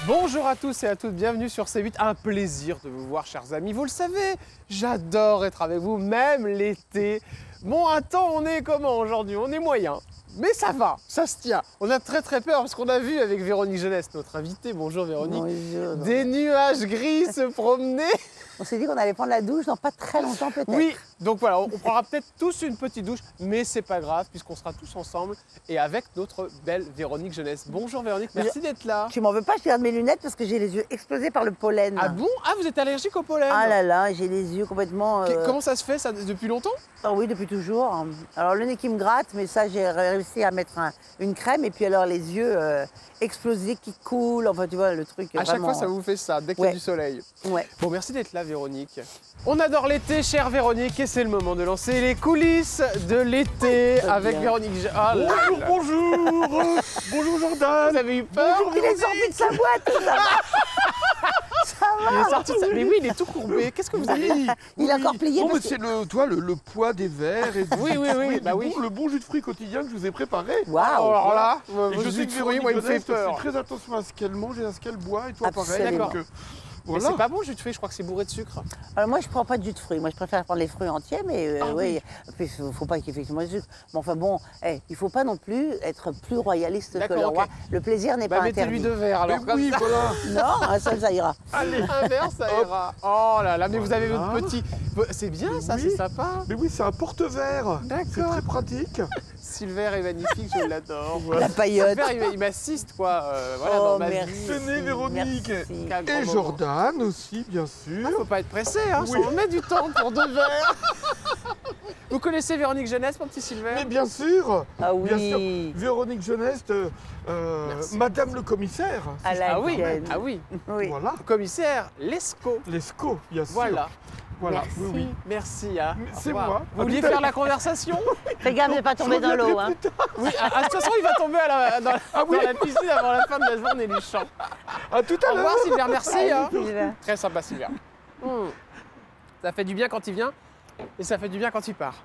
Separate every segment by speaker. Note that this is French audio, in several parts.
Speaker 1: Bonjour à tous et à toutes, bienvenue sur C8. Un plaisir de vous voir, chers amis. Vous le savez, j'adore être avec vous, même l'été. Bon, un temps, on est comment aujourd'hui? On est moyen. Mais ça va, ça se tient. On a très peur parce qu'on a vu avec Véronique Jeunesse, notre invitée, bonjour Véronique,
Speaker 2: Bonjour.
Speaker 1: des nuages gris se promener.
Speaker 2: On s'est dit qu'on allait prendre la douche dans pas très longtemps peut-être.
Speaker 1: Oui, donc voilà, on prendra peut-être tous une petite douche, mais c'est pas grave puisqu'on sera tous ensemble et avec notre belle Véronique Jeunesse. Bonjour Véronique, merci d'être là.
Speaker 2: Tu m'en veux pas, je garde mes lunettes parce que j'ai les yeux explosés par le pollen.
Speaker 1: Ah bon? Ah, vous êtes allergique au pollen?
Speaker 2: Ah là là, j'ai les yeux complètement...
Speaker 1: Comment ça se fait ça depuis longtemps?
Speaker 2: Ah oui, depuis toujours. Alors le nez qui me gratte, mais ça j'ai réussi à mettre une crème et puis alors les yeux explosés qui coulent, enfin tu vois le truc
Speaker 1: À
Speaker 2: vraiment...
Speaker 1: chaque fois ça vous fait ça, dès qu'il y a du soleil.
Speaker 2: Ouais.
Speaker 1: Bon, merci d'être là Véronique. On adore l'été, chère Véronique, et c'est le moment de lancer les coulisses de l'été avec Véronique. Ah là là.
Speaker 3: Bonjour Bonjour Jordan.
Speaker 1: Vous avez eu peur?
Speaker 2: Il est sorti de sa boîte, ça va. Ça va.
Speaker 1: Il est sorti de sa... Mais oui, il est tout courbé. Qu'est-ce que vous avez?
Speaker 2: Il a encore plié
Speaker 3: Non, mais
Speaker 2: parce que...
Speaker 3: c'est le poids des verres et
Speaker 1: Oui, bah oui.
Speaker 3: le bon jus de fruits quotidien que je vous ai préparé.
Speaker 2: Waouh.
Speaker 1: Alors là,
Speaker 3: Et
Speaker 1: vos
Speaker 3: je
Speaker 1: jus
Speaker 3: sais
Speaker 1: de
Speaker 3: que
Speaker 1: fruits, moi, il me fait
Speaker 3: Véronique Jeunesse
Speaker 1: peur.
Speaker 3: fait très attention à ce qu'elle mange et à ce qu'elle boit, et toi pareil.
Speaker 2: Absolument.
Speaker 3: Donc,
Speaker 1: Mais
Speaker 3: voilà.
Speaker 1: c'est pas bon le jus de fruits, je crois que c'est bourré de sucre.
Speaker 2: Alors moi je prends pas de jus de fruits, moi je préfère prendre les fruits entiers, mais oui. Puis il faut pas qu'il y ait effectivement du sucre. Mais enfin bon, il faut pas non plus être plus royaliste que
Speaker 1: D'accord,
Speaker 2: le roi.
Speaker 1: ok.
Speaker 2: Le plaisir n'est pas
Speaker 1: Mettez-lui
Speaker 2: interdit.
Speaker 1: deux verres alors.
Speaker 3: Mais
Speaker 1: Comme
Speaker 3: oui,
Speaker 1: ça.
Speaker 3: voilà.
Speaker 2: Non, un seul ça ira.
Speaker 1: Allez, un verre, ça ira. Oh là là, mais vous avez votre
Speaker 3: Voilà.
Speaker 1: petit... C'est bien ça,
Speaker 3: Oui.
Speaker 1: c'est sympa.
Speaker 3: Mais oui, c'est un porte-verre.
Speaker 1: D'accord.
Speaker 3: C'est très pratique.
Speaker 1: Silver est magnifique, je l'adore.
Speaker 2: La paillote.
Speaker 1: Silver, il m'assiste quoi, voilà,
Speaker 2: Oh,
Speaker 1: dans ma
Speaker 2: merci.
Speaker 1: vie.
Speaker 3: Tenez, Véronique.
Speaker 2: Merci.
Speaker 1: Quel grand
Speaker 3: Et
Speaker 1: moment.
Speaker 3: Jordan aussi, bien sûr.
Speaker 1: Faut pas être pressé, hein,
Speaker 3: Oui.
Speaker 1: on met du temps pour deux verres. Vous connaissez Véronique Jeunesse, mon petit Silver?
Speaker 3: Mais bien sûr.
Speaker 2: Ah
Speaker 3: Bien sûr.
Speaker 2: oui.
Speaker 3: Véronique Jeunesse,
Speaker 1: Merci.
Speaker 3: Madame le commissaire.
Speaker 2: À la
Speaker 1: Ah oui,
Speaker 2: tienne.
Speaker 1: ah oui.
Speaker 2: Oui.
Speaker 3: Voilà.
Speaker 1: Commissaire Lescaut.
Speaker 3: Les SCO, bien sûr.
Speaker 1: Voilà.
Speaker 3: Voilà.
Speaker 2: Merci.
Speaker 3: Oui, oui.
Speaker 1: Merci. Hein.
Speaker 3: Mais
Speaker 1: Au
Speaker 3: c'est
Speaker 1: revoir.
Speaker 3: moi.
Speaker 1: Vous
Speaker 3: À
Speaker 1: vouliez
Speaker 3: tout à
Speaker 1: faire
Speaker 3: l'heure.
Speaker 1: la conversation?
Speaker 2: Fais gaffe de pas tomber dans l'eau. Hein.
Speaker 1: Oui, de toute façon, il va tomber dans la piscine avant la fin de la journée du champ.
Speaker 3: À tout
Speaker 1: Au
Speaker 3: à
Speaker 1: revoir
Speaker 3: l'heure.
Speaker 1: Silver, merci. Hein.
Speaker 2: Silver.
Speaker 1: Très sympa Silver. Ça fait du bien quand il vient et ça fait du bien quand il part.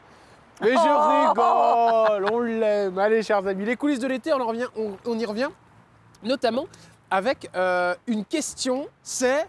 Speaker 1: Mais je rigole, on l'aime. Allez, chers amis, les coulisses de l'été, on y revient, notamment avec une question, c'est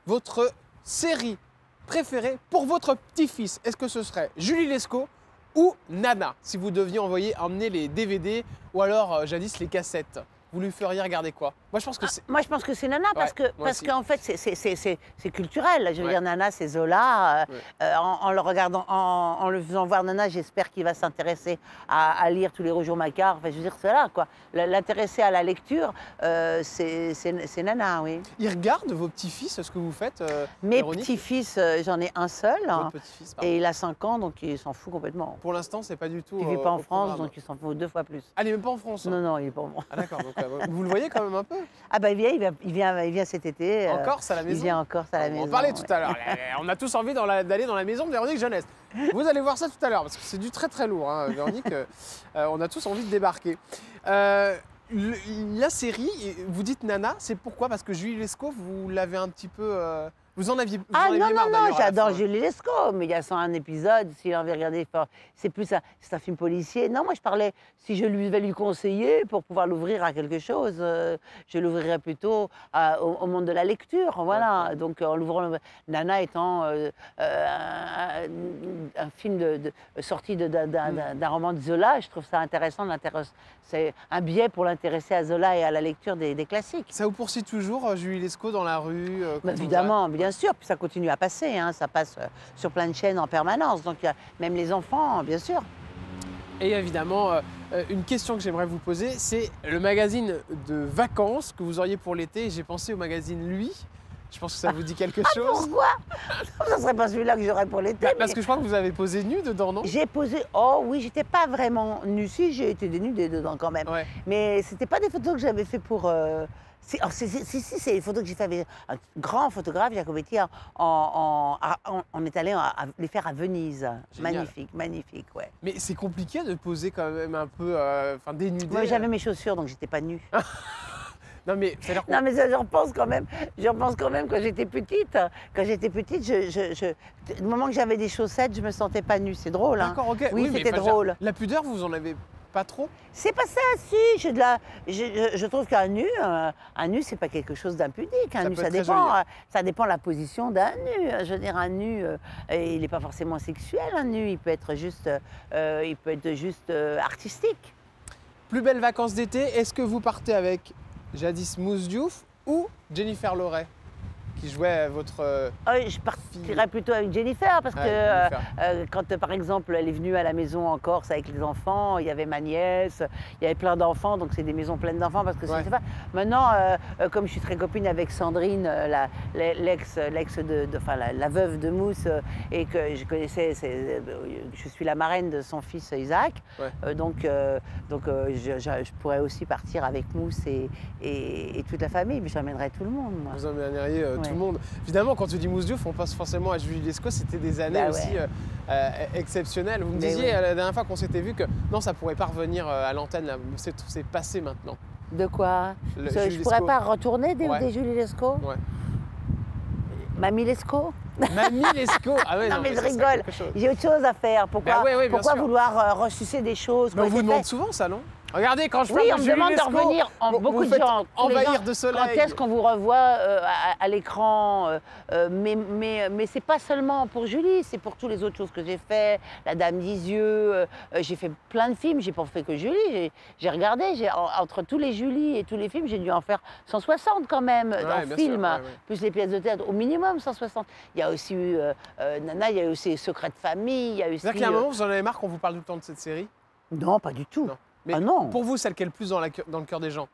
Speaker 1: votre série préférée pour votre petit-fils. Est-ce que ce serait Julie Lescaut ou Nana, si vous deviez emmener les DVD ou alors jadis les cassettes? Vous lui feriez regarder quoi? Moi, je pense que c'est...
Speaker 2: Moi, je pense que c'est Nana parce
Speaker 1: Ouais,
Speaker 2: que
Speaker 1: moi
Speaker 2: parce
Speaker 1: aussi.
Speaker 2: qu'en fait, c'est culturel. Je veux
Speaker 1: Ouais.
Speaker 2: dire, Nana, c'est Zola.
Speaker 1: Ouais.
Speaker 2: En le regardant, en le faisant voir Nana, j'espère qu'il va s'intéresser à lire tous les Roger Macquart. Enfin, je veux dire, c'est là, quoi. L'intéresser à la lecture, c'est Nana, oui.
Speaker 1: Il regarde vos petits-fils, ce que vous faites,
Speaker 2: Mes
Speaker 1: Véronique?
Speaker 2: petits-fils, j'en ai un seul.
Speaker 1: Votre petit-fils, pardon.
Speaker 2: Et il a 5 ans, donc il s'en fout complètement.
Speaker 1: Pour l'instant, c'est pas du tout.
Speaker 2: Il ne vit pas en
Speaker 1: au
Speaker 2: France,
Speaker 1: programme.
Speaker 2: donc il s'en fout 2 fois plus.
Speaker 1: Ah, il est même pas en France.
Speaker 2: Non, non, il est pas bon.
Speaker 1: Ah d'accord, donc vous le voyez quand même un peu.
Speaker 2: Ah bah il vient cet été.
Speaker 1: En Corse à la maison.
Speaker 2: Il vient en Corse à la
Speaker 1: On va
Speaker 2: maison.
Speaker 1: en parler
Speaker 2: ouais.
Speaker 1: tout à l'heure. On a tous envie d'aller dans la maison de Véronique Jeunesse. Vous allez voir ça tout à l'heure parce que c'est du très lourd, hein, Véronique. On a tous envie de débarquer. La série, vous dites Nana, c'est pourquoi? Parce que Julie Lescaut, vous l'avez un petit peu... vous en aviez
Speaker 2: Ah
Speaker 1: marre,
Speaker 2: non,
Speaker 1: d'ailleurs, à la
Speaker 2: j'adore
Speaker 1: fin.
Speaker 2: Julie Lescaut, mais il y a 101 épisodes, s'il avait regardé, c'est plus c'est un film policier. Non, moi je parlais, si je lui devais lui conseiller pour pouvoir l'ouvrir à quelque chose, je l'ouvrirais plutôt au monde de la lecture, voilà.
Speaker 1: Ouais.
Speaker 2: Donc en l'ouvrant, Nana étant un film sorti d'un roman de Zola, je trouve ça intéressant, c'est un biais pour l'intéresser à Zola et à la lecture des classiques.
Speaker 1: Ça vous poursuit toujours, Julie Lescaut, dans la rue quand
Speaker 2: Bah,
Speaker 1: on
Speaker 2: évidemment, bien sûr, puis ça continue à passer, hein, ça passe sur plein de chaînes en permanence, donc il y a même les enfants, bien sûr.
Speaker 1: Et évidemment, une question que j'aimerais vous poser, c'est le magazine de vacances que vous auriez pour l'été. J'ai pensé au magazine Lui. Je pense que ça vous dit quelque chose.
Speaker 2: Pourquoi? Ça serait pas celui-là que j'aurais pour l'été.
Speaker 1: Parce
Speaker 2: mais
Speaker 1: que je crois que vous avez posé nu dedans, non?
Speaker 2: j'ai posé, oh oui, j'étais pas vraiment nue, si j'ai été dénudée dedans quand même,
Speaker 1: Ouais.
Speaker 2: mais c'était pas des photos que j'avais fait pour... Si, c'est les photos que j'ai fait avec un grand photographe, Jacobetti, on est allé les faire à Venise.
Speaker 1: Génial.
Speaker 2: Magnifique, magnifique, ouais.
Speaker 1: Mais c'est compliqué de poser quand même un peu, dénudé.
Speaker 2: Moi, j'avais mes chaussures, donc j'étais pas nue.
Speaker 1: Non mais ça a l'air.
Speaker 2: Non, mais ça, j'en pense quand même. J'en pense quand même quand j'étais petite. Quand j'étais petite, le moment que j'avais des chaussettes, je me sentais pas nue. C'est drôle, hein.
Speaker 1: D'accord, ok.
Speaker 2: Oui,
Speaker 1: mais
Speaker 2: c'était
Speaker 1: enfin, je veux dire,
Speaker 2: drôle.
Speaker 1: La pudeur, vous en avez pas trop?
Speaker 2: C'est pas ça, si. Je trouve qu'un nu, c'est pas quelque chose d'impudique. Un
Speaker 1: Ça
Speaker 2: nu,
Speaker 1: peut
Speaker 2: ça
Speaker 1: être très
Speaker 2: dépend,
Speaker 1: joli.
Speaker 2: ça dépend de la position d'un nu. Je veux dire, un nu, il n'est pas forcément sexuel. Un nu, il peut être juste, artistique.
Speaker 1: Plus belles vacances d'été, est-ce que vous partez avec Jadis Mousse Diouf ou Jennifer Loret qui jouait votre...
Speaker 2: Je partirais plutôt avec Jennifer parce que quand, par exemple, elle est venue à la maison en Corse avec les enfants, il y avait ma nièce, il y avait plein d'enfants, donc c'est des maisons pleines d'enfants parce que
Speaker 1: Ouais.
Speaker 2: c'est pas. Maintenant, comme je suis très copine avec Sandrine, l'ex enfin la veuve de Mousse, et que je connaissais, je suis la marraine de son fils Isaac,
Speaker 1: Ouais.
Speaker 2: je pourrais aussi partir avec Mousse et toute la famille, mais j'emmènerais tout le monde. Moi.
Speaker 1: Vous emmèneriez tout
Speaker 2: Ouais.
Speaker 1: le monde. Évidemment, quand tu dis Mousse Diouf, on pense forcément à Julie Lescaut. C'était des années
Speaker 2: Bah
Speaker 1: aussi exceptionnelles. Vous me
Speaker 2: Mais
Speaker 1: disiez
Speaker 2: ouais.
Speaker 1: la dernière fois qu'on s'était vu que non, ça pourrait pas revenir à l'antenne. Là. C'est passé maintenant.
Speaker 2: De quoi Je
Speaker 1: Julie
Speaker 2: pourrais
Speaker 1: Lescaut.
Speaker 2: pas retourner des
Speaker 1: Ouais.
Speaker 2: Julie Lescaut
Speaker 1: Ouais.
Speaker 2: Mamie Lescaut
Speaker 1: Mamie Lescaut. Ah ouais,
Speaker 2: Non, mais je
Speaker 1: ça serait
Speaker 2: rigole.
Speaker 1: quelque chose.
Speaker 2: J'ai autre chose à faire. Pourquoi,
Speaker 1: Bah ouais, bien
Speaker 2: pourquoi
Speaker 1: sûr.
Speaker 2: vouloir ressusciter des choses qui
Speaker 1: Mais
Speaker 2: ont
Speaker 1: on vous
Speaker 2: été
Speaker 1: demande
Speaker 2: faites
Speaker 1: souvent ça, non? Regardez, quand je
Speaker 2: Oui,
Speaker 1: parle
Speaker 2: on
Speaker 1: de
Speaker 2: me
Speaker 1: Julie
Speaker 2: demande de
Speaker 1: Lescaut,
Speaker 2: revenir.
Speaker 1: vous
Speaker 2: Beaucoup de
Speaker 1: faites
Speaker 2: gens. tous les
Speaker 1: envahir
Speaker 2: gens,
Speaker 1: de soleil.
Speaker 2: Quand est-ce qu'on vous revoit à l'écran mais c'est pas seulement pour Julie, c'est pour toutes les autres choses que j'ai fait. La Dame d'Isieux, j'ai fait plein de films, j'ai pas fait que Julie. J'ai regardé, entre tous les Julie et tous les films, j'ai dû en faire 160 quand même
Speaker 1: Ouais,
Speaker 2: en
Speaker 1: bien sûr,
Speaker 2: film,
Speaker 1: ouais, ouais.
Speaker 2: plus les pièces de théâtre, au minimum 160. Il y a aussi eu Nana, il y a eu aussi Secrets de famille, il y a eu aussi.
Speaker 1: C'est-à-dire qu'il y a un moment, vous en avez marre qu'on vous parle tout le temps de cette série?
Speaker 2: Non, pas du tout.
Speaker 1: Non. Mais
Speaker 2: Ah non.
Speaker 1: pour vous, celle qui est le plus dans le cœur des gens?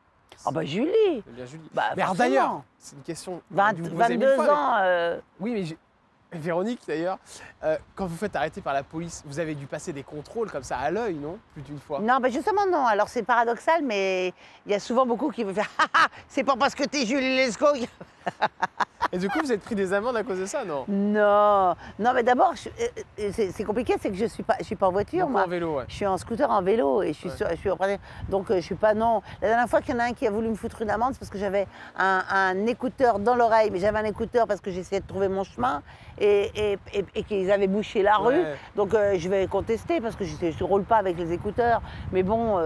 Speaker 2: Ah bah Julie.
Speaker 1: C'est bien Julie.
Speaker 2: Bah,
Speaker 1: Mais alors
Speaker 2: forcément.
Speaker 1: d'ailleurs, c'est une question.
Speaker 2: 20
Speaker 1: dû vous poser mille
Speaker 2: 22
Speaker 1: fois, mais-
Speaker 2: ans.
Speaker 1: Oui, mais Véronique, d'ailleurs, quand vous faites arrêter par la police, vous avez dû passer des contrôles comme ça à l'œil, non? Plus d'une fois.
Speaker 2: Non, bah justement non. Alors c'est paradoxal, mais il y a souvent beaucoup qui veulent faire « Ah, c'est pas parce que t'es Julie Lescaut !»
Speaker 1: Et du coup, vous êtes pris des amendes à cause de ça, non?
Speaker 2: Non, non, mais d'abord, c'est compliqué, c'est que je suis pas en voiture,
Speaker 1: Beaucoup
Speaker 2: moi.
Speaker 1: en vélo, ouais.
Speaker 2: Je suis en scooter en vélo et je suis donc je suis pas non. La dernière fois qu'il y en a un qui a voulu me foutre une amende, c'est parce que j'avais un écouteur dans l'oreille, mais j'avais un écouteur parce que j'essayais de trouver mon chemin et qu'ils avaient bouché la rue.
Speaker 1: Ouais.
Speaker 2: Donc je vais contester parce que je ne roule pas avec les écouteurs. Mais bon,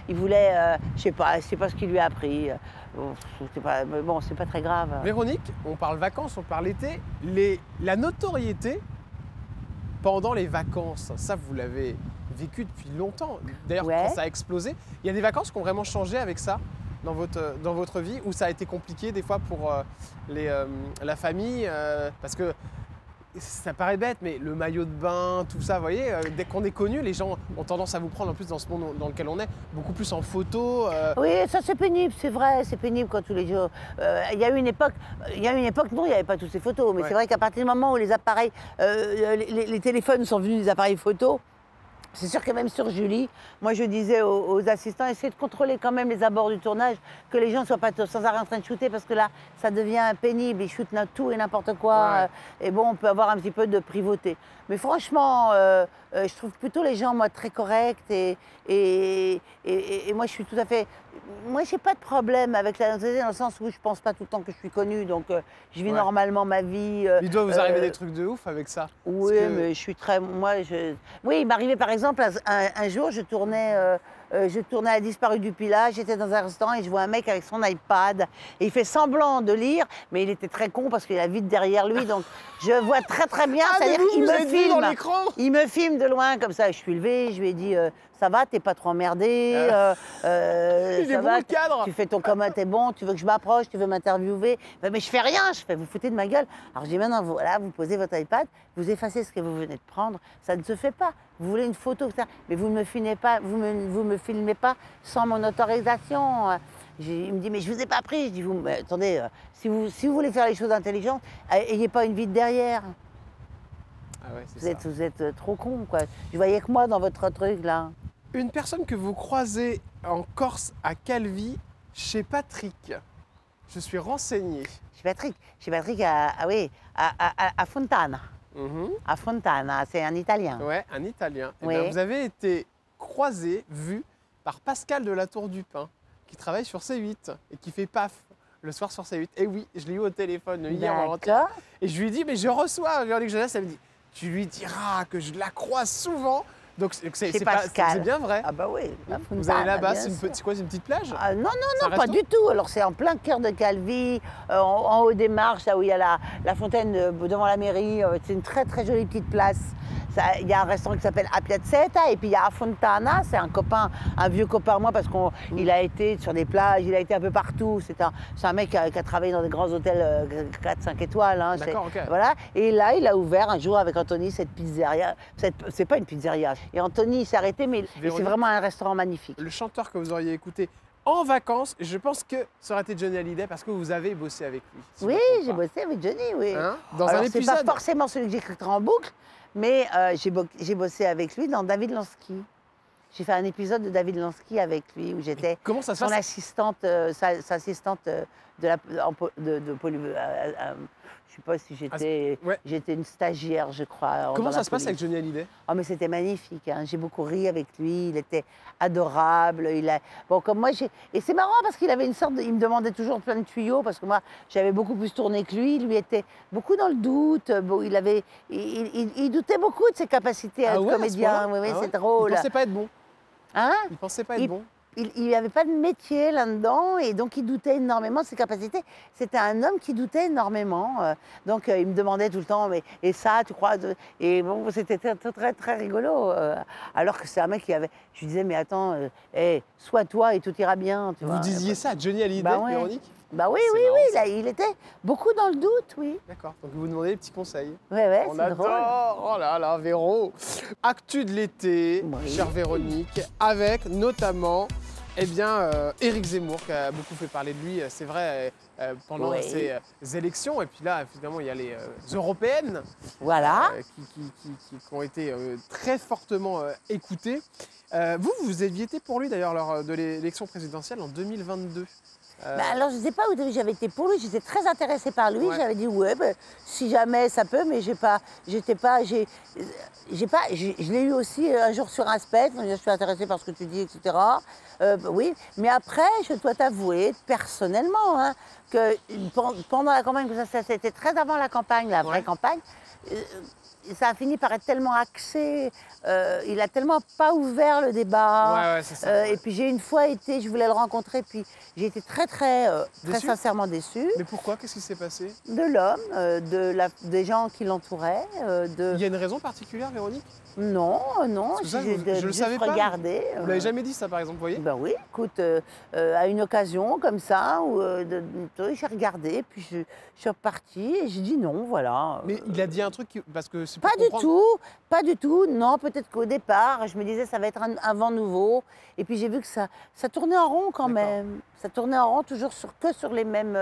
Speaker 2: il voulait, je sais pas ce qu'il lui a appris. Mais bon, c'est pas très grave.
Speaker 1: Véronique, on parle vacances, on parle été. La notoriété pendant les vacances, ça, vous l'avez vécu depuis longtemps. D'ailleurs,
Speaker 2: Ouais.
Speaker 1: quand ça a explosé, il y a des vacances qui ont vraiment changé avec ça dans votre vie, où ça a été compliqué des fois pour la famille, parce que ça paraît bête, mais le maillot de bain, tout ça, vous voyez, dès qu'on est connu, les gens ont tendance à vous prendre, en plus dans ce monde dans lequel on est, beaucoup plus en photo.
Speaker 2: Oui, ça c'est pénible, c'est vrai, c'est pénible quand tous les jours. Il y a eu une époque, non, il n'y avait pas toutes ces photos, mais
Speaker 1: Ouais.
Speaker 2: c'est vrai qu'à partir du moment où les appareils, les téléphones sont venus des appareils photo, c'est sûr que même sur Julie, moi je disais aux assistants, essayez de contrôler quand même les abords du tournage, que les gens ne soient pas sans arrêt en train de shooter, parce que là, ça devient pénible, ils shootent tout et n'importe quoi,
Speaker 1: Ouais.
Speaker 2: et bon, on peut avoir un petit peu de privauté. Mais franchement, je trouve plutôt les gens, moi, très corrects, et moi je suis tout à fait... Moi, j'ai pas de problème avec la notoriété dans le sens où je pense pas tout le temps que je suis connue, donc je vis
Speaker 1: Ouais.
Speaker 2: normalement ma vie.
Speaker 1: Il doit vous arriver des trucs de ouf avec ça.
Speaker 2: Oui,
Speaker 1: Parce que-
Speaker 2: mais je suis très. Oui, il m'arrivait par exemple, un jour, je tournais à la disparue du Pilat, j'étais dans un restaurant et je vois un mec avec son iPad et il fait semblant de lire, mais il était très con parce qu'il a vide derrière lui, donc je vois très très bien,
Speaker 1: Ah, mais
Speaker 2: c'est-à-dire qu'il
Speaker 1: vous
Speaker 2: me
Speaker 1: êtes vu dans
Speaker 2: filme.
Speaker 1: l'écran.
Speaker 2: Il me filme de loin comme ça, je suis levée, je lui ai dit ça va, t'es pas trop emmerdé,
Speaker 1: Il est
Speaker 2: ça
Speaker 1: bon
Speaker 2: va,
Speaker 1: le cadre.
Speaker 2: tu fais ton comment, t'es bon, tu veux que je m'approche, tu veux m'interviewer, mais je fais rien, je fais, vous foutez de ma gueule. Alors je dis maintenant, voilà, vous posez votre iPad, vous effacez ce que vous venez de prendre, ça ne se fait pas. Vous voulez une photo, etc. Mais vous ne me filmez pas, vous me filmez pas sans mon autorisation. Il me dit, mais je vous ai pas pris. Je dis, mais attendez, si vous voulez faire les choses intelligentes, ayez pas une vie de derrière.
Speaker 1: Ah ouais, c'est ça.
Speaker 2: Vous êtes trop con, quoi. Je voyais que moi dans votre truc, là.
Speaker 1: Une personne que vous croisez en Corse à Calvi, chez Patrick. Je suis renseigné.
Speaker 2: Chez Patrick à Fontana.
Speaker 1: Mhm.
Speaker 2: À Fontana, c'est un Italien.
Speaker 1: Ouais, un Italien. Eh
Speaker 2: Oui.
Speaker 1: bien, vous avez été croisé, vu par Pascal de la Tour du Pin, qui travaille sur C8 et qui fait PAF le soir sur C8. Et oui, je l'ai eu au téléphone hier ou avant-hier.
Speaker 2: D'accord.
Speaker 1: Et je lui ai dit, mais je reçois Véronique Jeunesse. Elle me dit, tu lui diras que je la croise souvent Donc
Speaker 2: Chez
Speaker 1: c'est
Speaker 2: Pascal.
Speaker 1: bien vrai.
Speaker 2: Ah bah oui, la
Speaker 1: Vous allez
Speaker 2: Fontana,
Speaker 1: là-bas,
Speaker 2: bien
Speaker 1: c'est
Speaker 2: sûr.
Speaker 1: quoi, c'est une petite plage?
Speaker 2: Ah, non,
Speaker 1: C'est un
Speaker 2: non, pas
Speaker 1: resto?
Speaker 2: du tout. Alors c'est en plein cœur de Calvi, en haut des marches, là où il y a la fontaine devant la mairie. C'est une très très jolie petite place. Il y a un restaurant qui s'appelle A Piazzetta et puis il y a A Fontana, c'est un vieux copain à moi parce qu'il a été sur des plages, il a été un peu partout. C'est un mec qui a travaillé dans des grands hôtels 4-5 étoiles. Hein,
Speaker 1: D'accord, ok.
Speaker 2: Voilà. Et là, il a ouvert un jour avec Anthony cette pizzeria. C'est pas une pizzeria. Et Anthony, il s'est arrêté, mais c'est
Speaker 1: Véronique,
Speaker 2: vraiment un restaurant magnifique.
Speaker 1: le chanteur que vous auriez écouté en vacances, je pense que ça aurait été Johnny Hallyday parce que vous avez bossé avec lui. si je
Speaker 2: Oui,
Speaker 1: me trompe
Speaker 2: j'ai
Speaker 1: pas.
Speaker 2: bossé avec Johnny, oui.
Speaker 1: Hein, dans
Speaker 2: Alors,
Speaker 1: un
Speaker 2: c'est pas
Speaker 1: épisode.
Speaker 2: forcément celui que j'écris en boucle, mais j'ai bossé avec lui dans David Lansky. J'ai fait un épisode de David Lansky avec lui où j'étais
Speaker 1: Comment ça se
Speaker 2: son
Speaker 1: passe?
Speaker 2: assistante, sa assistante de je sais pas si j'étais
Speaker 1: ouais.
Speaker 2: j'étais une stagiaire, je crois.
Speaker 1: Comment
Speaker 2: dans
Speaker 1: ça
Speaker 2: la
Speaker 1: se passe avec
Speaker 2: police.
Speaker 1: Johnny Hallyday?
Speaker 2: Oh, mais c'était magnifique, hein. J'ai beaucoup ri avec lui, il était adorable. Bon, comme moi, et c'est marrant parce qu'il avait une sorte il me demandait toujours plein de tuyaux parce que moi, j'avais beaucoup plus tourné que lui était beaucoup dans le doute. Bon, il doutait beaucoup de ses capacités à
Speaker 1: Ah
Speaker 2: être
Speaker 1: ouais, à ce
Speaker 2: comédien.
Speaker 1: point-là?
Speaker 2: Oui, oui,
Speaker 1: Ah ouais?
Speaker 2: c'est drôle.
Speaker 1: Il pensait pas être bon.
Speaker 2: Hein?
Speaker 1: Il pensait pas être
Speaker 2: Il-
Speaker 1: bon.
Speaker 2: Il n'avait pas de métier là-dedans et donc il doutait énormément de ses capacités. C'était un homme qui doutait énormément. Donc il me demandait tout le temps, mais et ça, tu crois Et bon, c'était très, très, très rigolo. Alors que c'est un mec qui avait. Je lui disais, mais attends, sois toi et tout ira bien. Tu
Speaker 1: Vous
Speaker 2: vois.
Speaker 1: disiez ça à Johnny Hallyday,
Speaker 2: Bah ouais.
Speaker 1: Véronique?
Speaker 2: Bah oui,
Speaker 1: C'est
Speaker 2: oui,
Speaker 1: marrant,
Speaker 2: oui,
Speaker 1: ça.
Speaker 2: là, il était beaucoup dans le doute, oui.
Speaker 1: D'accord. Donc vous demandez des petits conseils.
Speaker 2: Ouais, ouais,
Speaker 1: On
Speaker 2: c'est drôle.
Speaker 1: adore. Oh là là, Véro. Actu de l'été,
Speaker 2: Oui.
Speaker 1: chère Véronique, avec notamment Éric Zemmour qui a beaucoup fait parler de lui, c'est vrai, pendant
Speaker 2: Oui.
Speaker 1: ces élections. Et puis là, évidemment, il y a les européennes
Speaker 2: Voilà.
Speaker 1: qui ont été très fortement écoutées. Vous aviez été pour lui d'ailleurs lors de l'élection présidentielle en 2022.
Speaker 2: Bah, alors, je ne sais pas où j'avais été pour lui, j'étais très intéressée par lui.
Speaker 1: Ouais.
Speaker 2: J'avais dit, ouais, bah, si jamais ça peut, mais je l'ai eu aussi un jour sur un spectre, je suis intéressée par ce que tu dis, etc. Oui, mais après, je dois t'avouer, personnellement, hein, que pendant la campagne, ça c'était très avant la campagne, la vraie
Speaker 1: Ouais.
Speaker 2: campagne, ça a fini par être tellement axé, il a tellement pas ouvert le débat.
Speaker 1: Ouais, c'est ça. Ouais.
Speaker 2: Et puis j'ai une fois été, je voulais le rencontrer, puis j'ai été très
Speaker 1: Déçue?
Speaker 2: sincèrement déçue
Speaker 1: Mais pourquoi? Qu'est-ce qui s'est passé?
Speaker 2: de l'homme, des gens qui l'entouraient.
Speaker 1: Il y a une raison particulière, Véronique?
Speaker 2: Non,
Speaker 1: Parce que ça, je le
Speaker 2: juste
Speaker 1: savais pas.
Speaker 2: regarder.
Speaker 1: Vous l'avez jamais dit ça, par exemple, vous voyez?
Speaker 2: Ben oui, écoute, à une occasion comme ça, où j'ai regardé, puis je suis repartie et j'ai dit non, voilà.
Speaker 1: Mais il a dit un truc parce que c'est pour
Speaker 2: Pas du
Speaker 1: comprendre.
Speaker 2: tout, pas du tout. Non, peut-être qu'au départ, je me disais ça va être un vent nouveau. Et puis j'ai vu que ça tournait en rond quand
Speaker 1: D'accord.
Speaker 2: même. Ça tournait en rond toujours que sur les mêmes.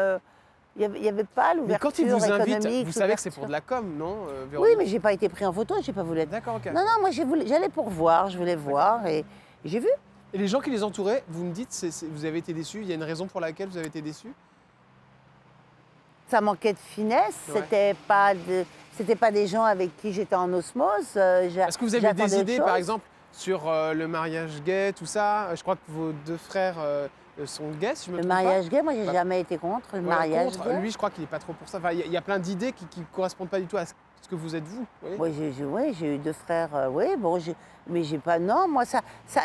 Speaker 2: Il n'y avait pas
Speaker 1: Mais
Speaker 2: l'ouverture
Speaker 1: quand il vous invite,
Speaker 2: économique.
Speaker 1: vous savez que c'est pour de la com, non, Véronique?
Speaker 2: Oui, mais j'ai pas été pris en photo, j'ai pas voulu être.
Speaker 1: D'accord, ok.
Speaker 2: Non, non, moi j'allais pour voir, je voulais voir et j'ai vu.
Speaker 1: Et les gens qui les entouraient, vous me dites, vous avez été déçus? Il y a une raison pour laquelle vous avez été déçus?
Speaker 2: Ça manquait de finesse,
Speaker 1: Ouais.
Speaker 2: c'était pas des gens avec qui j'étais en osmose.
Speaker 1: Est-ce que vous avez des idées, par exemple, sur le mariage gay, tout ça? Je crois que vos deux frères sont gays, si je me
Speaker 2: Le
Speaker 1: trompe pas.
Speaker 2: mariage gay, moi j'ai
Speaker 1: Bah,
Speaker 2: jamais été contre le
Speaker 1: Ouais,
Speaker 2: mariage
Speaker 1: contre.
Speaker 2: gay.
Speaker 1: Lui, je crois qu'il n'est pas trop pour ça. Enfin, il y a plein d'idées qui ne correspondent pas du tout à ce que vous êtes vous. Vous voyez.
Speaker 2: Oui, j'ai eu deux frères, oui, bon, mais j'ai pas, non, moi ça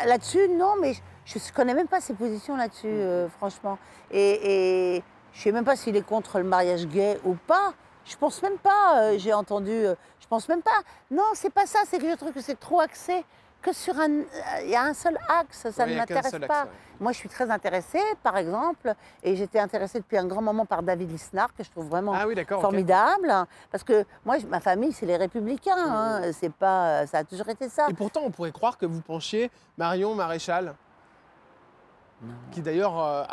Speaker 2: là-dessus, non, mais je ne connais même pas ses positions là-dessus, franchement. Et je sais même pas s'il est contre le mariage gay ou pas. Je pense même pas, j'ai entendu, je pense même pas. Non, c'est pas ça, c'est que je trouve que c'est trop axé, que sur il y a un seul axe, ça
Speaker 1: Ouais, il
Speaker 2: ne
Speaker 1: y a qu'un
Speaker 2: m'intéresse
Speaker 1: seul
Speaker 2: pas.
Speaker 1: axe, ouais.
Speaker 2: Moi, je suis très intéressée, par exemple, et j'étais intéressée depuis un grand moment par David Lisnard, que je trouve vraiment
Speaker 1: Ah oui, d'accord. ok.
Speaker 2: formidable, hein, parce que moi, ma famille, c'est les Républicains, hein, c'est pas, ça a toujours été ça.
Speaker 1: Et pourtant, on pourrait croire que vous penchiez Marion Maréchal, qui d'ailleurs,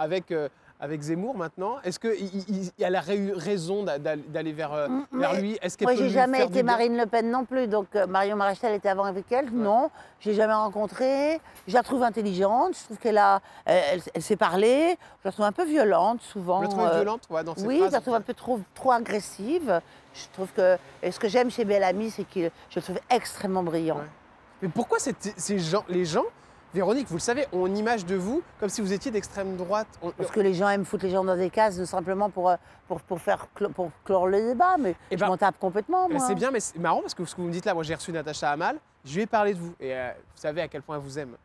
Speaker 1: avec Zemmour maintenant, est-ce qu'elle a eu raison d'aller vers
Speaker 2: Mais
Speaker 1: lui? Est-ce qu'elle
Speaker 2: moi,
Speaker 1: peut
Speaker 2: j'ai
Speaker 1: lui
Speaker 2: jamais
Speaker 1: faire
Speaker 2: été
Speaker 1: du bien?
Speaker 2: Marine Le Pen non plus, donc Marion Maréchal était avant avec elle, non, je l'ai jamais rencontrée, je la trouve intelligente, je trouve elle sait parler, je la trouve un peu violente souvent.
Speaker 1: Vous la trouvez violente, ouais, dans ses
Speaker 2: Oui,
Speaker 1: phrases?
Speaker 2: je la trouve un peu trop agressive. Je trouve que, et ce que j'aime chez Bel Ami, c'est que je le trouve extrêmement brillant.
Speaker 1: Ouais. Mais pourquoi les gens Véronique, vous le savez, on image de vous comme si vous étiez d'extrême droite.
Speaker 2: Parce que les gens aiment foutre les gens dans des cases simplement pour pour clore le débat, mais
Speaker 1: Eh
Speaker 2: je
Speaker 1: ben,
Speaker 2: m'en tape complètement, moi.
Speaker 1: C'est bien, mais c'est marrant parce que ce que vous me dites là, moi j'ai reçu Natacha Hamel, je lui ai parlé de vous et vous savez à quel point elle vous aime.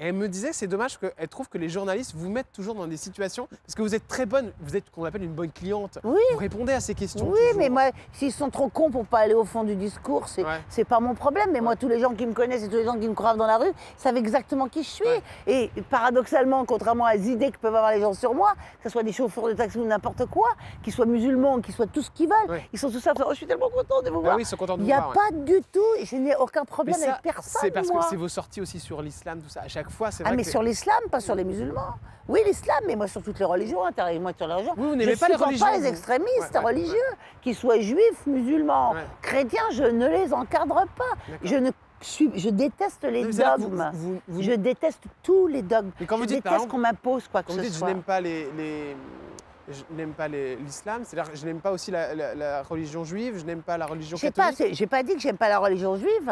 Speaker 1: Et elle me disait que c'est dommage qu'elle trouve que les journalistes vous mettent toujours dans des situations, parce que vous êtes très bonne, vous êtes ce qu'on appelle une bonne cliente.
Speaker 2: Oui.
Speaker 1: Vous répondez à ces questions.
Speaker 2: Oui,
Speaker 1: toujours.
Speaker 2: mais moi, s'ils sont trop cons pour pas aller au fond du discours,
Speaker 1: Ouais.
Speaker 2: c'est pas mon problème. Mais moi, tous les gens qui me connaissent et tous les gens qui me croisent dans la rue savent exactement qui je suis.
Speaker 1: Ouais.
Speaker 2: Et paradoxalement, contrairement à les idées que peuvent avoir les gens sur moi, que ce soit des chauffeurs de taxi ou n'importe quoi, qu'ils soient musulmans, qu'ils soient tout ce qu'ils veulent,
Speaker 1: Ouais.
Speaker 2: ils sont tous ça. Oh, je suis tellement content de vous
Speaker 1: Bah
Speaker 2: voir.
Speaker 1: oui, ils sont contents de
Speaker 2: Il
Speaker 1: vous
Speaker 2: n'y a
Speaker 1: voir.
Speaker 2: pas du tout, je n'ai aucun
Speaker 1: Mais
Speaker 2: problème
Speaker 1: ça,
Speaker 2: avec personne.
Speaker 1: c'est parce
Speaker 2: moi.
Speaker 1: que c'est vos sorties aussi sur l'islam, tout ça. À chaque fois, c'est vrai
Speaker 2: Ah, mais
Speaker 1: que
Speaker 2: sur l'islam, pas sur les musulmans. Oui, l'islam, mais moi sur toutes les religions, intéressez-moi sur les religions.
Speaker 1: Oui, vous n'aimez
Speaker 2: Je
Speaker 1: pas les
Speaker 2: supporte
Speaker 1: religions,
Speaker 2: pas les
Speaker 1: vous.
Speaker 2: extrémistes
Speaker 1: Ouais, ouais,
Speaker 2: religieux, qu'ils soient juifs, musulmans,
Speaker 1: Ouais.
Speaker 2: chrétiens, je ne les encadre pas.
Speaker 1: D'accord.
Speaker 2: Je déteste les
Speaker 1: Non, mais c'est-à-dire que
Speaker 2: dogmes.
Speaker 1: vous-
Speaker 2: Je déteste tous les dogmes.
Speaker 1: Mais quand vous
Speaker 2: je
Speaker 1: dites, par
Speaker 2: déteste
Speaker 1: exemple,
Speaker 2: qu'on m'impose quoi que
Speaker 1: Quand vous
Speaker 2: ce
Speaker 1: dites je
Speaker 2: soit.
Speaker 1: n'aime pas je n'aime pas l'islam, c'est-à-dire que je n'aime pas aussi la religion juive, je n'aime pas la religion
Speaker 2: J'ai pas,
Speaker 1: catholique.
Speaker 2: j'ai pas dit que j'aime pas la religion juive.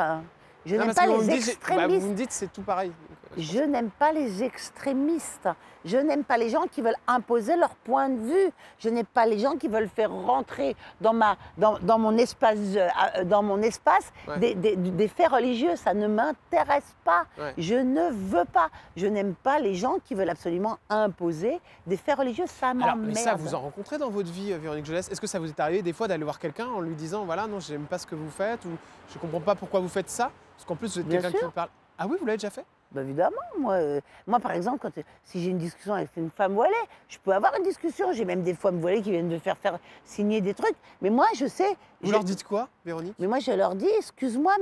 Speaker 2: Je
Speaker 1: Non,
Speaker 2: n'aime
Speaker 1: parce
Speaker 2: pas
Speaker 1: que vous me
Speaker 2: les
Speaker 1: dites,
Speaker 2: extrémistes.
Speaker 1: vous me dites c'est tout pareil.
Speaker 2: Je n'aime pas les extrémistes. Je n'aime pas les gens qui veulent imposer leur point de vue. Je n'aime pas les gens qui veulent faire rentrer dans mon espace,
Speaker 1: Ouais.
Speaker 2: des faits religieux. Ça ne m'intéresse pas.
Speaker 1: Ouais.
Speaker 2: Je ne veux pas. Je n'aime pas les gens qui veulent absolument imposer des faits religieux. Ça
Speaker 1: Alors, mais
Speaker 2: m'emmerde.
Speaker 1: ça, vous en rencontrez dans votre vie, Véronique Jeunesse. Est-ce que ça vous est arrivé des fois d'aller voir quelqu'un en lui disant, voilà, non, j'aime pas ce que vous faites, ou je comprends pas pourquoi vous faites ça? Parce qu'en plus, vous êtes
Speaker 2: Bien
Speaker 1: quelqu'un qui
Speaker 2: sûr.
Speaker 1: vous parle. Ah oui, vous l'avez déjà fait?
Speaker 2: Bah, évidemment, moi par exemple, si j'ai une discussion avec une femme voilée, je peux avoir une discussion. J'ai même des femmes voilées qui viennent me faire signer des trucs. Mais moi, je sais.
Speaker 1: Vous leur dites quoi, Véronique?
Speaker 2: Mais moi, je leur dis, excuse-moi,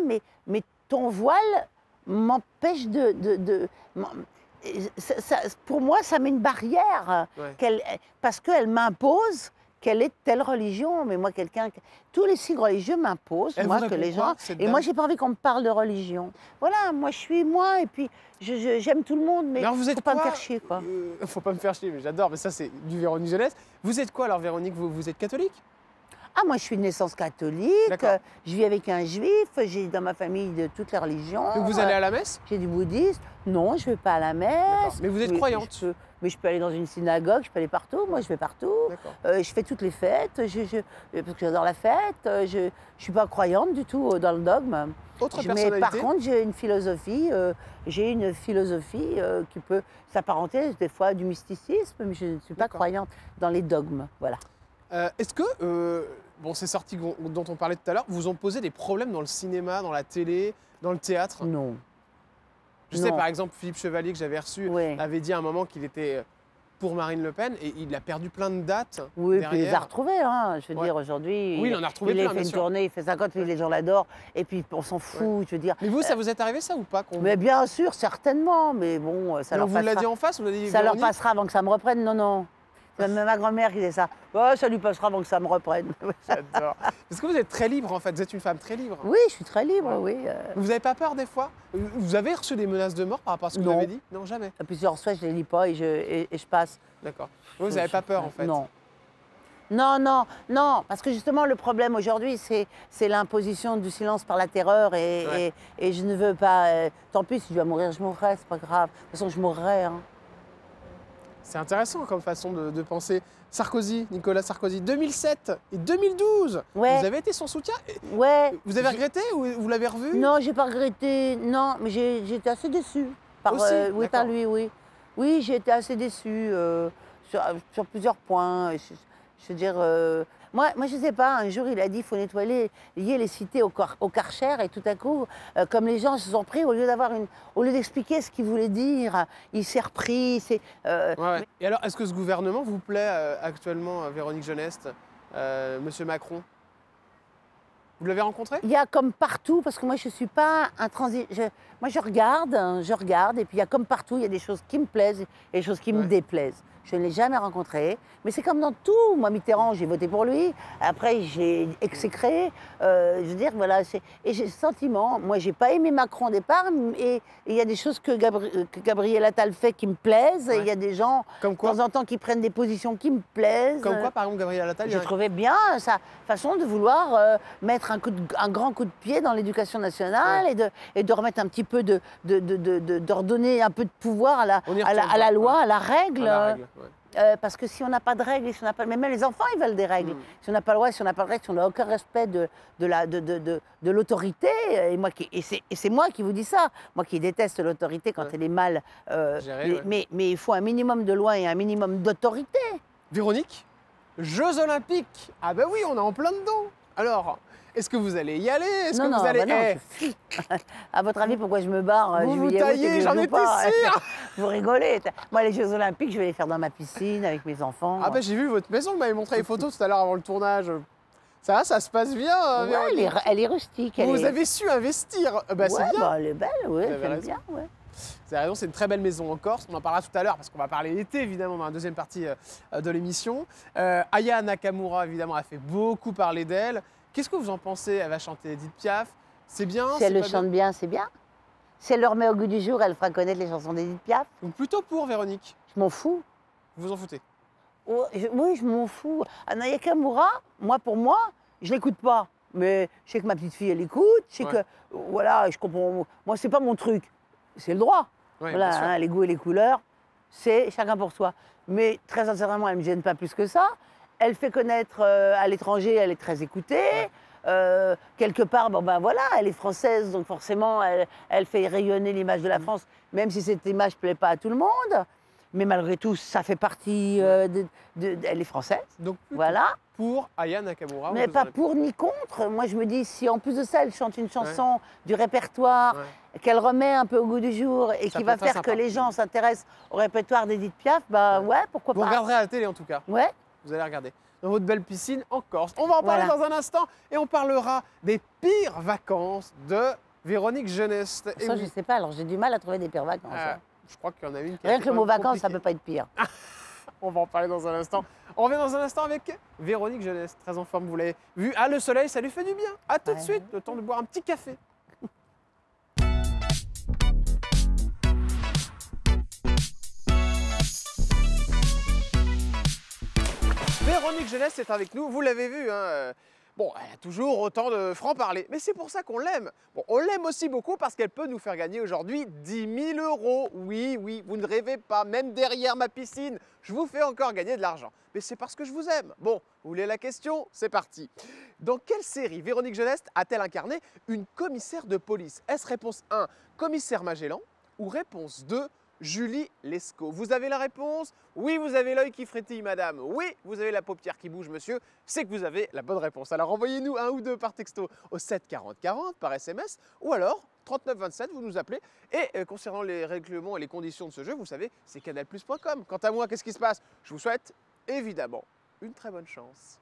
Speaker 2: mais ton voile m'empêche pour moi, ça met une barrière.
Speaker 1: Ouais.
Speaker 2: Parce qu'elle m'impose quelle est telle religion. Mais moi, tous les signes religieux m'imposent,
Speaker 1: Elle
Speaker 2: moi,
Speaker 1: vous
Speaker 2: que
Speaker 1: répond
Speaker 2: les
Speaker 1: quoi,
Speaker 2: gens.
Speaker 1: cette
Speaker 2: Et
Speaker 1: dame?
Speaker 2: moi, j'ai pas envie qu'on me parle de religion. Voilà, moi, je suis moi, et puis j'aime tout le monde, mais
Speaker 1: alors, vous êtes
Speaker 2: faut pas me
Speaker 1: quoi
Speaker 2: faire chier, quoi.
Speaker 1: Faut pas me faire chier, mais j'adore, mais ça, c'est du Véronique Jeunesse. Vous êtes quoi alors, Véronique? Vous êtes catholique?
Speaker 2: Ah, moi, je suis de naissance catholique,
Speaker 1: D'accord.
Speaker 2: je vis avec un juif, j'ai dans ma famille de toutes les religions.
Speaker 1: Donc vous allez à la messe?
Speaker 2: J'ai du bouddhisme. Non, je ne vais pas à la messe.
Speaker 1: D'accord. Mais vous êtes croyante?
Speaker 2: Mais je peux aller dans une synagogue, je peux aller partout. Moi, je vais partout.
Speaker 1: D'accord.
Speaker 2: Je fais toutes les fêtes, parce que j'adore la fête. Je ne suis pas croyante du tout dans le dogme.
Speaker 1: Autre
Speaker 2: Mais
Speaker 1: personnalité?
Speaker 2: par contre, j'ai une philosophie qui peut s'apparenter des fois à du mysticisme, mais je ne suis pas
Speaker 1: D'accord.
Speaker 2: croyante dans les dogmes. Voilà.
Speaker 1: Est-ce que, bon, ces sorties dont on parlait tout à l'heure, vous ont posé des problèmes dans le cinéma, dans la télé, dans le théâtre?
Speaker 2: Non.
Speaker 1: Je sais,
Speaker 2: Non.
Speaker 1: par exemple, Philippe Chevalier, que j'avais reçu,
Speaker 2: Oui.
Speaker 1: avait dit à un moment qu'il était pour Marine Le Pen et il a perdu plein de dates
Speaker 2: Oui, puis il les a
Speaker 1: derrière.
Speaker 2: retrouvés, hein. Je veux
Speaker 1: Ouais.
Speaker 2: dire, aujourd'hui.
Speaker 1: Oui, il en a retrouvé
Speaker 2: il
Speaker 1: plein,
Speaker 2: a fait
Speaker 1: bien
Speaker 2: une
Speaker 1: sûr.
Speaker 2: tournée, il fait 50 000, les gens l'adorent. Et puis, on s'en fout, je veux dire.
Speaker 1: Mais vous, ça vous est arrivé ça ou pas
Speaker 2: Mais bien sûr, certainement, mais bon, ça
Speaker 1: Mais
Speaker 2: leur
Speaker 1: on vous l'a
Speaker 2: passera.
Speaker 1: dit en face, on a dit
Speaker 2: Ça leur
Speaker 1: Véronique?
Speaker 2: passera avant que ça me reprenne, non, non. C'est même ma grand-mère qui disait ça. Oh, ça lui passera avant que ça me reprenne.
Speaker 1: J'adore. Parce que vous êtes très libre en fait, vous êtes une femme très libre.
Speaker 2: Oui, je suis très libre,
Speaker 1: Ouais.
Speaker 2: oui.
Speaker 1: Vous n'avez pas peur des fois? Vous avez reçu des menaces de mort par rapport à ce que vous
Speaker 2: Non.
Speaker 1: avez dit? Non, jamais.
Speaker 2: À plusieurs fois, je ne les lis pas et je passe.
Speaker 1: D'accord. Vous n'avez pas peur en fait?
Speaker 2: Non. Non, non, non, parce que justement, le problème aujourd'hui, c'est l'imposition du silence par la terreur et je ne veux pas. Tant pis, si je dois mourir, je mourrai, c'est pas grave. De toute façon, je mourrai. Hein.
Speaker 1: C'est intéressant comme façon de penser. Sarkozy, Nicolas Sarkozy, 2007 et 2012,
Speaker 2: Ouais.
Speaker 1: vous avez été son soutien?
Speaker 2: Ouais.
Speaker 1: Vous avez regretté ou vous l'avez revu?
Speaker 2: Non, j'ai pas regretté. Non, mais j'ai été assez déçue.
Speaker 1: Aussi,
Speaker 2: Oui, par
Speaker 1: d'accord.
Speaker 2: lui, oui. Oui, j'ai été assez déçue sur plusieurs points. Je veux dire, moi, je sais pas, un jour, il a dit qu'il faut nettoyer les cités au Karcher, et tout à coup, comme les gens se sont pris, au lieu d'expliquer ce qu'il voulait dire, il s'est repris.
Speaker 1: Ouais. Et alors, est-ce que ce gouvernement vous plaît actuellement, Véronique Jeunesse, Monsieur Macron? Vous l'avez rencontré?
Speaker 2: Il y a comme partout, parce que moi je ne suis pas un transi. Moi je regarde, et puis il y a comme partout, il y a des choses qui me plaisent et des choses qui me déplaisent. Je ne l'ai jamais rencontré, mais c'est comme dans tout. Moi, Mitterrand, j'ai voté pour lui, après je l'ai exécré. Je veux dire, voilà, et j'ai le sentiment, moi j'ai pas aimé Macron au départ, et il y a des choses que Gabriel Attal fait qui me plaisent, et il y a des gens,
Speaker 1: Comme
Speaker 2: de
Speaker 1: quoi?
Speaker 2: temps en temps, qui prennent des positions qui me plaisent.
Speaker 1: Comme quoi, par exemple, Gabriel Attal, il y
Speaker 2: J'ai
Speaker 1: a un-
Speaker 2: trouvé bien sa façon de vouloir mettre un grand coup de pied dans l'éducation nationale et de remettre un petit peu de redonner un peu de pouvoir à la loi, à la règle. Parce que si on n'a pas de règles, si on n'a pas, mais même les enfants, ils veulent des règles. Si on n'a pas le droit, si on n'a pas de règles, si on n'a aucun respect de l'autorité, et c'est moi qui vous dis ça, moi qui déteste l'autorité quand elle est mal. Mais il faut un minimum de loi et un minimum d'autorité.
Speaker 1: Véronique, Jeux Olympiques. Ah ben oui, on est en plein dedans. Alors, est-ce que vous allez y aller? Est-ce que vous allez...
Speaker 2: je fuis. À votre avis, pourquoi je me barre?
Speaker 1: Vous vous taillez, j'en étais sûre.
Speaker 2: Vous rigolez. Moi, les Jeux Olympiques, je vais les faire dans ma piscine avec mes enfants.
Speaker 1: Ah ben j'ai vu votre maison, vous m'avez montré les photos tout à l'heure avant le tournage. Ça se passe bien,
Speaker 2: ouais, elle est rustique.
Speaker 1: Vous avez su investir. Bah, c'est bien.
Speaker 2: Elle est belle, oui, j'aime bien. Ouais.
Speaker 1: Vous avez raison, c'est une très belle maison en Corse. On en parlera tout à l'heure parce qu'on va parler été, évidemment, dans la deuxième partie de l'émission. Aya Nakamura, évidemment, a fait beaucoup parler d'elle. Qu'est-ce que vous en pensez? Elle va chanter Edith Piaf. C'est bien?
Speaker 2: Si elle le chante bien, c'est bien. Si elle le remet au goût du jour, elle fera connaître les chansons d'Edith Piaf.
Speaker 1: Ou plutôt pour Véronique?
Speaker 2: Je m'en fous.
Speaker 1: Vous vous en foutez?
Speaker 2: Oui, je m'en fous. Aya Nakamura, pour moi, je l'écoute pas. Mais je sais que ma petite fille, elle écoute. Je sais que, voilà, je comprends. Moi, c'est pas mon truc. C'est le droit.
Speaker 1: Ouais,
Speaker 2: voilà, les goûts et les couleurs, c'est chacun pour soi. Mais très sincèrement, elle ne me gêne pas plus que ça. Elle fait connaître à l'étranger, elle est très écoutée. Quelque part, voilà, elle est française, donc forcément, elle fait rayonner l'image de la France, même si cette image ne plaît pas à tout le monde. Mais malgré tout, ça fait partie elle est française.
Speaker 1: Donc,
Speaker 2: voilà.
Speaker 1: Pour Aya Nakamura.
Speaker 2: Mais pas pour ni contre. Moi, je me dis, si en plus de ça, elle chante une chanson du répertoire, qu'elle remet un peu au goût du jour et qui va faire que les gens s'intéressent au répertoire d'Edith Piaf, pourquoi pas.
Speaker 1: Vous regarderez à la télé en tout cas.
Speaker 2: Ouais.
Speaker 1: Vous allez regarder dans votre belle piscine en Corse. On va en parler dans un instant et on parlera des pires vacances de Véronique Jeunesse.
Speaker 2: Ça, je ne sais pas. Alors, j'ai du mal à trouver des pires vacances.
Speaker 1: Je crois qu'il y en a une qui
Speaker 2: Rien que le mot vacances, ça ne peut pas être pire.
Speaker 1: On va en parler dans un instant. On revient dans un instant avec Véronique Jeunesse, très en forme, vous l'avez vu. Ah, le soleil, ça lui fait du bien. À tout de suite, le temps de boire un petit café. Véronique Jeunesse est avec nous, vous l'avez vu. Bon, elle a toujours autant de franc-parler, mais c'est pour ça qu'on l'aime. Bon, on l'aime aussi beaucoup parce qu'elle peut nous faire gagner aujourd'hui 10 000 €. Oui, vous ne rêvez pas, même derrière ma piscine, je vous fais encore gagner de l'argent. Mais c'est parce que je vous aime. Bon, vous voulez la question? C'est parti. Dans quelle série Véronique Jeunesse a-t-elle incarné une commissaire de police? Est-ce réponse 1, Commissaire Magellan, ou réponse 2, Julie Lescaut? Vous avez la réponse? Oui, vous avez l'œil qui frétille, madame. Oui, vous avez la paupière qui bouge, monsieur. C'est que vous avez la bonne réponse. Alors envoyez-nous un ou deux par texto au 7 40 40 par SMS ou alors 39 27, vous nous appelez. Et concernant les règlements et les conditions de ce jeu, vous savez, c'est canalplus.com. Quant à moi, qu'est-ce qui se passe? Je vous souhaite évidemment une très bonne chance.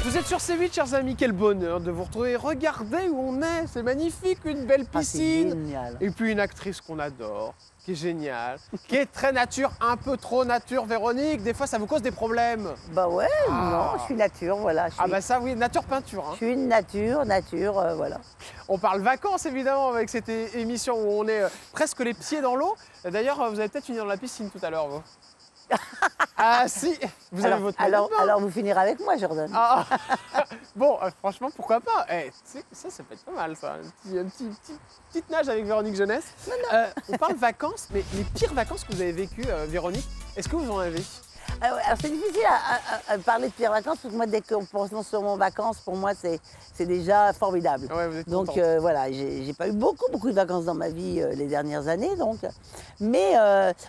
Speaker 1: Vous êtes sur C8, chers amis, quel bonheur de vous retrouver. Regardez où on est, c'est magnifique, une belle piscine.
Speaker 2: Génial.
Speaker 1: Et puis une actrice qu'on adore, qui est géniale, qui est très nature, un peu trop nature, Véronique. Des fois, ça vous cause des problèmes.
Speaker 2: Bah ouais, non, je suis nature, voilà.
Speaker 1: Ah bah ça, oui, nature peinture.
Speaker 2: Je suis une nature, voilà.
Speaker 1: On parle vacances, évidemment, avec cette émission où on est presque les pieds dans l'eau. D'ailleurs, vous allez peut-être finir dans la piscine tout à l'heure, vous. Ah si, vous avez votre maillot de bain.
Speaker 2: Alors vous finirez avec moi, Jordan.
Speaker 1: Bon, franchement, pourquoi pas? Ça peut être pas mal, ça. Une petite nage avec Véronique Jeunesse. On parle vacances, mais les pires vacances que vous avez vécues, Véronique, est-ce que vous en avez?
Speaker 2: Alors c'est difficile à parler de pires vacances, parce que moi, dès qu'on pense sur mon vacances, pour moi, c'est déjà formidable.
Speaker 1: Ouais, vous êtes
Speaker 2: donc
Speaker 1: contente.
Speaker 2: voilà, j'ai pas eu beaucoup de vacances dans ma vie les dernières années, donc. Mais